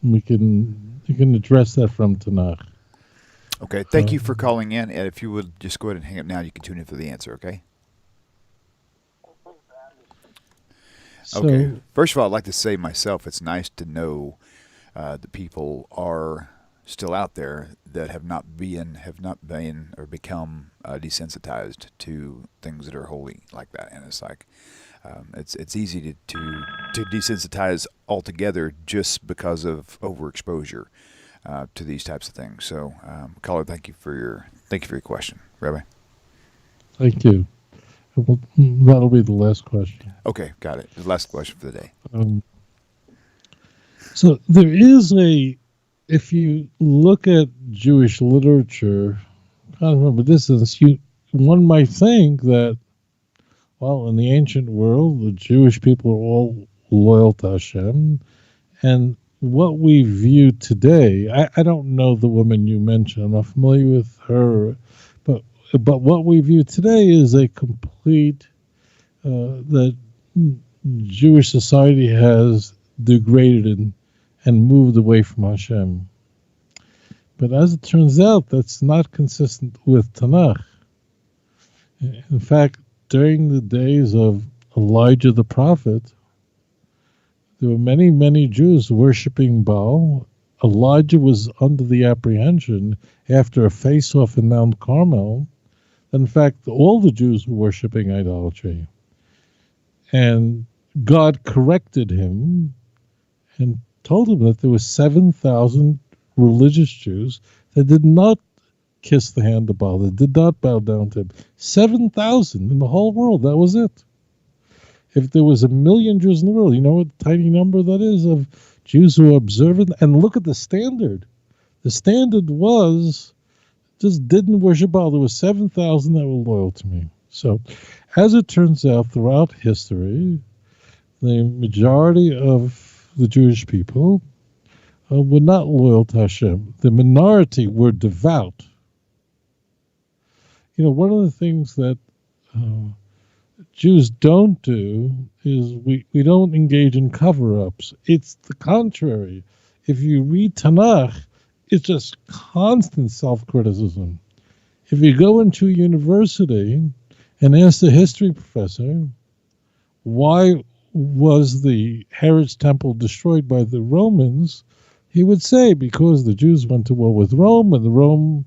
we can address that from Tanakh. Okay, thank you for calling in, and if you would just go ahead and hang up now, you can tune in for the answer, okay? Okay. First of all, I'd like to say myself, it's nice to know that people are still out there that have not been or become desensitized to things that are holy like that. And it's like it's easy to desensitize altogether just because of overexposure to these types of things. So, caller, thank you for your question, Rabbi. Thank you. Well, that'll be the last question. Okay, got it. The last question for the day. So there is if you look at Jewish literature, I don't remember this is one might think that, well, in the ancient world, the Jewish people are all loyal to Hashem, and what we view today, I don't know the woman you mentioned, I'm not familiar with her, but what we view today is a complete, that Jewish society has degraded and moved away from Hashem. But as it turns out, that's not consistent with Tanakh. In fact, during the days of Elijah the prophet, there were many, many Jews worshiping Baal. Elijah was under the apprehension after a face-off in Mount Carmel. In fact, all the Jews were worshiping idolatry. And God corrected him and told him that there were 7,000 religious Jews that did not kiss the hand of Baal, that did not bow down to him. 7,000 in the whole world, that was it. If there was 1 million Jews in the world, you know what tiny number that is of Jews who are observant? And look at the standard. The standard was just didn't worship Baal. There were 7,000 that were loyal to me. So, as it turns out, throughout history, the majority of the Jewish people were not loyal to Hashem. The minority were devout. You know, one of the things that Jews don't do is we don't engage in cover-ups. It's the contrary. If you read Tanakh, it's just constant self-criticism. If you go into a university and ask the history professor, why was the Herod's temple destroyed by the Romans, he would say, because the Jews went to war with Rome, and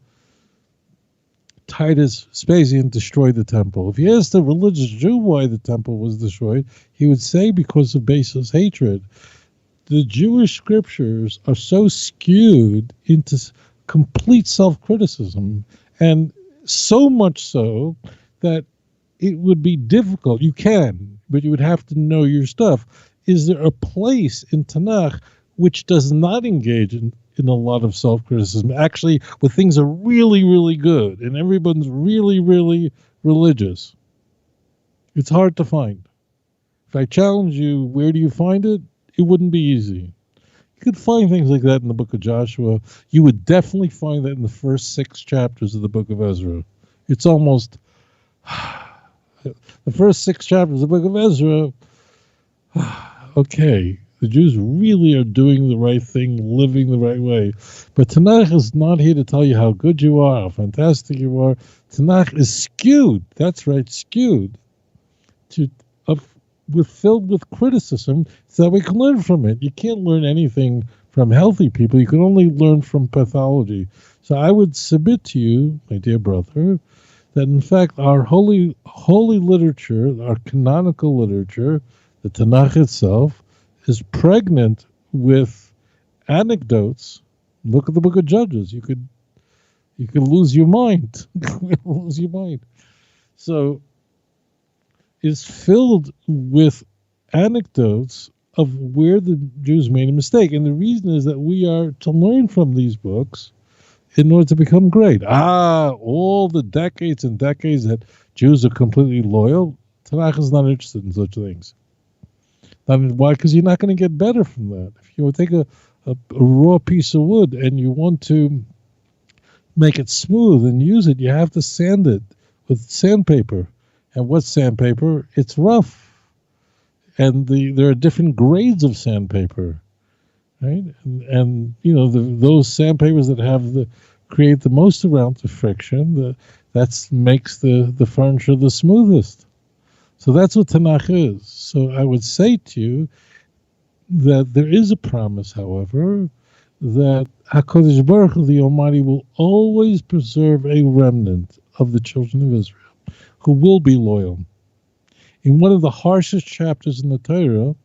Titus Vespasian destroyed the temple. If you asked a religious Jew why the temple was destroyed, he would say because of baseless hatred. The Jewish scriptures are so skewed into complete self-criticism, and so much so that it would be difficult. You can, but you would have to know your stuff. Is there a place in Tanakh which does not engage in a lot of self-criticism, actually, where things are really, really good and everyone's really, really religious? It's hard to find. If I challenge you, where do you find it? It wouldn't be easy. You could find things like that in the book of Joshua. You would definitely find that in the first 6 chapters of the book of Ezra. It's almost the first 6 chapters of the book of Ezra. Okay, the Jews really are doing the right thing, living the right way. But Tanakh is not here to tell you how good you are, how fantastic you are. Tanakh is skewed. That's right, skewed. Filled with criticism so that we can learn from it. You can't learn anything from healthy people. You can only learn from pathology. So I would submit to you, my dear brother, that in fact our holy literature, our canonical literature, the Tanakh itself, is pregnant with anecdotes. Look at the book of Judges. You could lose your mind. Lose your mind. So is filled with anecdotes of where the Jews made a mistake. And the reason is that we are to learn from these books in order to become great. All the decades and decades that Jews are completely loyal, Tanakh is not interested in such things. Why? Because you're not going to get better from that. If you take a raw piece of wood and you want to make it smooth and use it, you have to sand it with sandpaper. And what's sandpaper? It's rough. And there are different grades of sandpaper, right? And those sandpapers that create the most amount of friction, that makes the furniture the smoothest. So that's what Tanakh is. So I would say to you that there is a promise, however, that HaKadosh Baruch Hu, the Almighty, will always preserve a remnant of the children of Israel who will be loyal. In one of the harshest chapters in the Torah,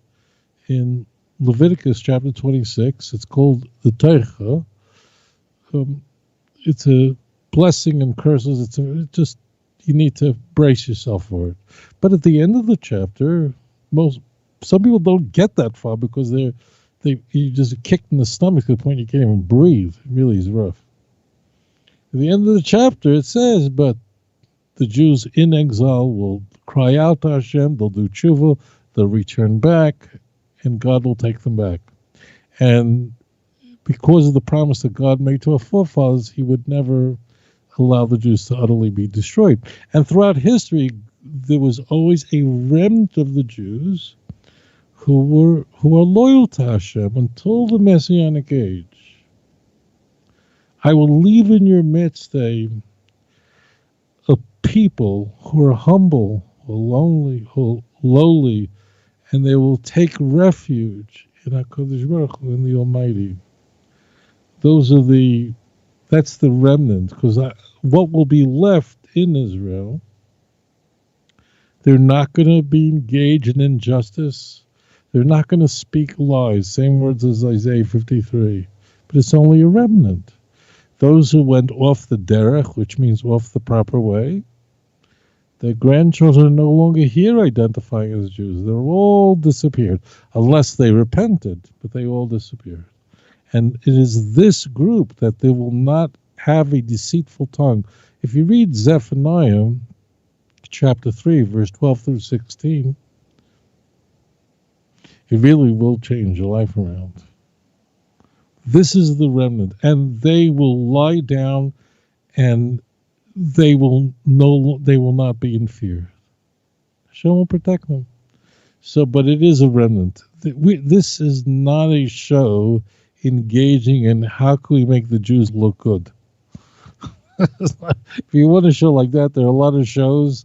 in Leviticus chapter 26, it's called the TORAH. It's a blessing and curses. You need to brace yourself for it. But at the end of the chapter, some people don't get that far because you just kicked in the stomach to the point you can't even breathe. It really is rough. At the end of the chapter, it says, but the Jews in exile will cry out to Hashem, they'll do tshuva, they'll return back, and God will take them back. And because of the promise that God made to our forefathers, he would never allow the Jews to utterly be destroyed. And throughout history, there was always a remnant of the Jews who are loyal to Hashem until the Messianic age. I will leave in your midst a people who are humble, who lowly, and they will take refuge in HaKadosh Baruch Hu, in the Almighty. That's the remnant, because what will be left in Israel, they're not going to be engaged in injustice. They're not going to speak lies, same words as Isaiah 53, but it's only a remnant. Those who went off the derech, which means off the proper way, their grandchildren are no longer here identifying as Jews. They're all disappeared, unless they repented, but they all disappeared. And it is this group that they will not have a deceitful tongue. If you read Zephaniah chapter 3, verse 12 through 16, it really will change your life around. This is the remnant, and they will lie down, and they will not be in fear. Hashem will protect them. But it is a remnant. This is not a show engaging in how can we make the Jews look good. If you want a show like that, there are a lot of shows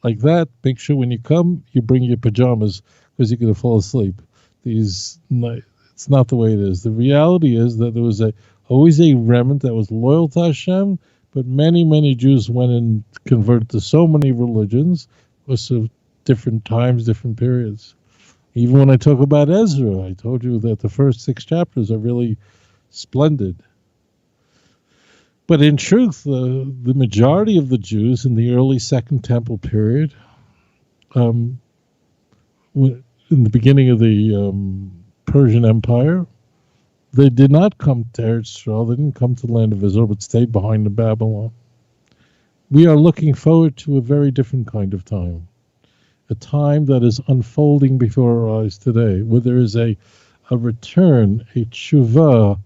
like that. Make sure when you come, you bring your pajamas because you're going to fall asleep. It's not the way it is. The reality is that there was always a remnant that was loyal to Hashem, but many, many Jews went and converted to so many religions because of different times, different periods. Even when I talk about Ezra, I told you that the first 6 chapters are really splendid. But in truth, the majority of the Jews in the early Second Temple period, in the beginning of the Persian Empire, they did not come to Eretz Yisrael. They didn't come to the land of Israel, but stayed behind in Babylon. We are looking forward to a very different kind of time, a time that is unfolding before our eyes today, where there is a a return, a tshuva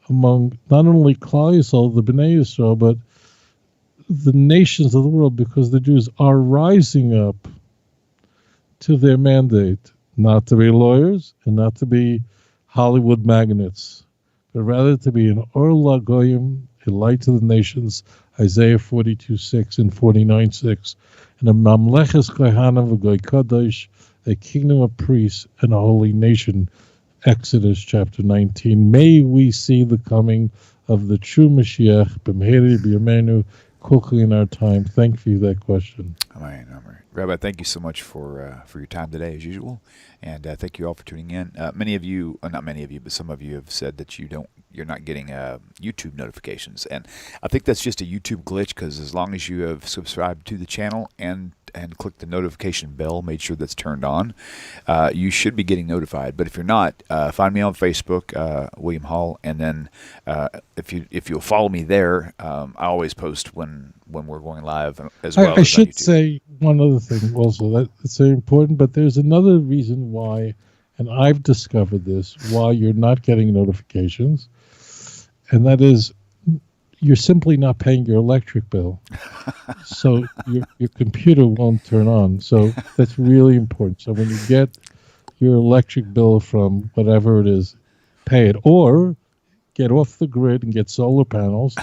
among not only Klal Yisrael, the Bnei Yisrael, but the nations of the world, because the Jews are rising up to their mandate, not to be lawyers and not to be Hollywood magnates, but rather to be an Or LaGoyim, a light to the nations, Isaiah 42:6 and 49:6, and a Mamleches Kohanim v'Goy Kadosh, a kingdom of priests and a holy nation, Exodus chapter 19. May we see the coming of the true Mashiach, b'meheri b'yameinu, quickly in our time. Thank you for that question. Amen. Rabbi, thank you so much for your time today, as usual, and thank you all for tuning in. Many of you, not many of you, but some of you have said that you're not getting YouTube notifications, and I think that's just a YouTube glitch, because as long as you have subscribed to the channel and click the notification bell, made sure that's turned on, you should be getting notified. But if you're not, find me on Facebook, William Hall, and then if you'll follow me there, I always post when we're going live as well. I should say one other thing also that's very important, but there's another reason why, and I've discovered this, why you're not getting notifications, and that is you're simply not paying your electric bill. So your computer won't turn on. So that's really important. So when you get your electric bill from whatever it is, pay it. Or get off the grid and get solar panels,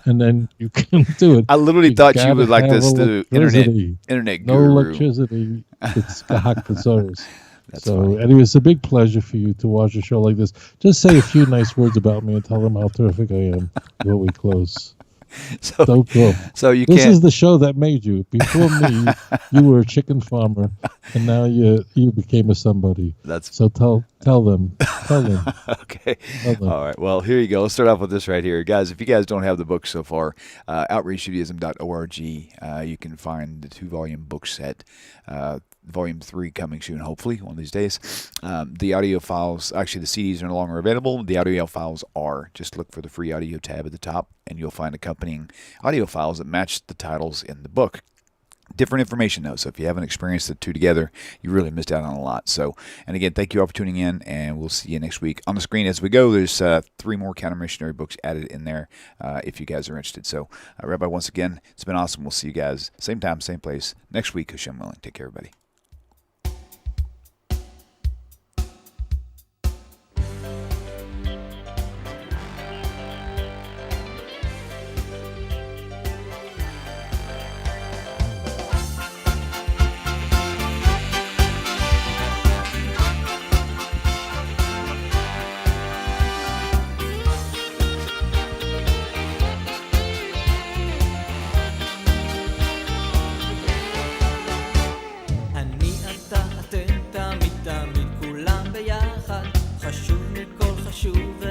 and then you can do it. I literally thought you would like this to internet no guru. electricity. It's Gahak Bezoros. That's so funny. anyway, it's a big pleasure for you to watch a show like this. Just say a few nice words about me and tell them how terrific I am before we close. So, Don't go. So you This can't. is the show that made you. Before me, you were a chicken farmer, and now you became a somebody. So tell them. Okay. All right. Well, here you go. Let's start off with this right here, guys. If you guys don't have the book so far, OutreachJudaism.org. You can find the 2-volume book set. Volume 3 coming soon, hopefully, one of these days. The audio files, actually the CDs are no longer available. The audio files are. Just look for the free audio tab at the top, and you'll find accompanying audio files that match the titles in the book. Different information, though, so if you haven't experienced the two together, you really missed out on a lot. So, and again, thank you all for tuning in, and we'll see you next week. On the screen as we go, there's 3 more counter-missionary books added in there if you guys are interested. So, Rabbi, once again, it's been awesome. We'll see you guys same time, same place next week, Hashem willing. Take care, everybody. חשוב מכל חשוב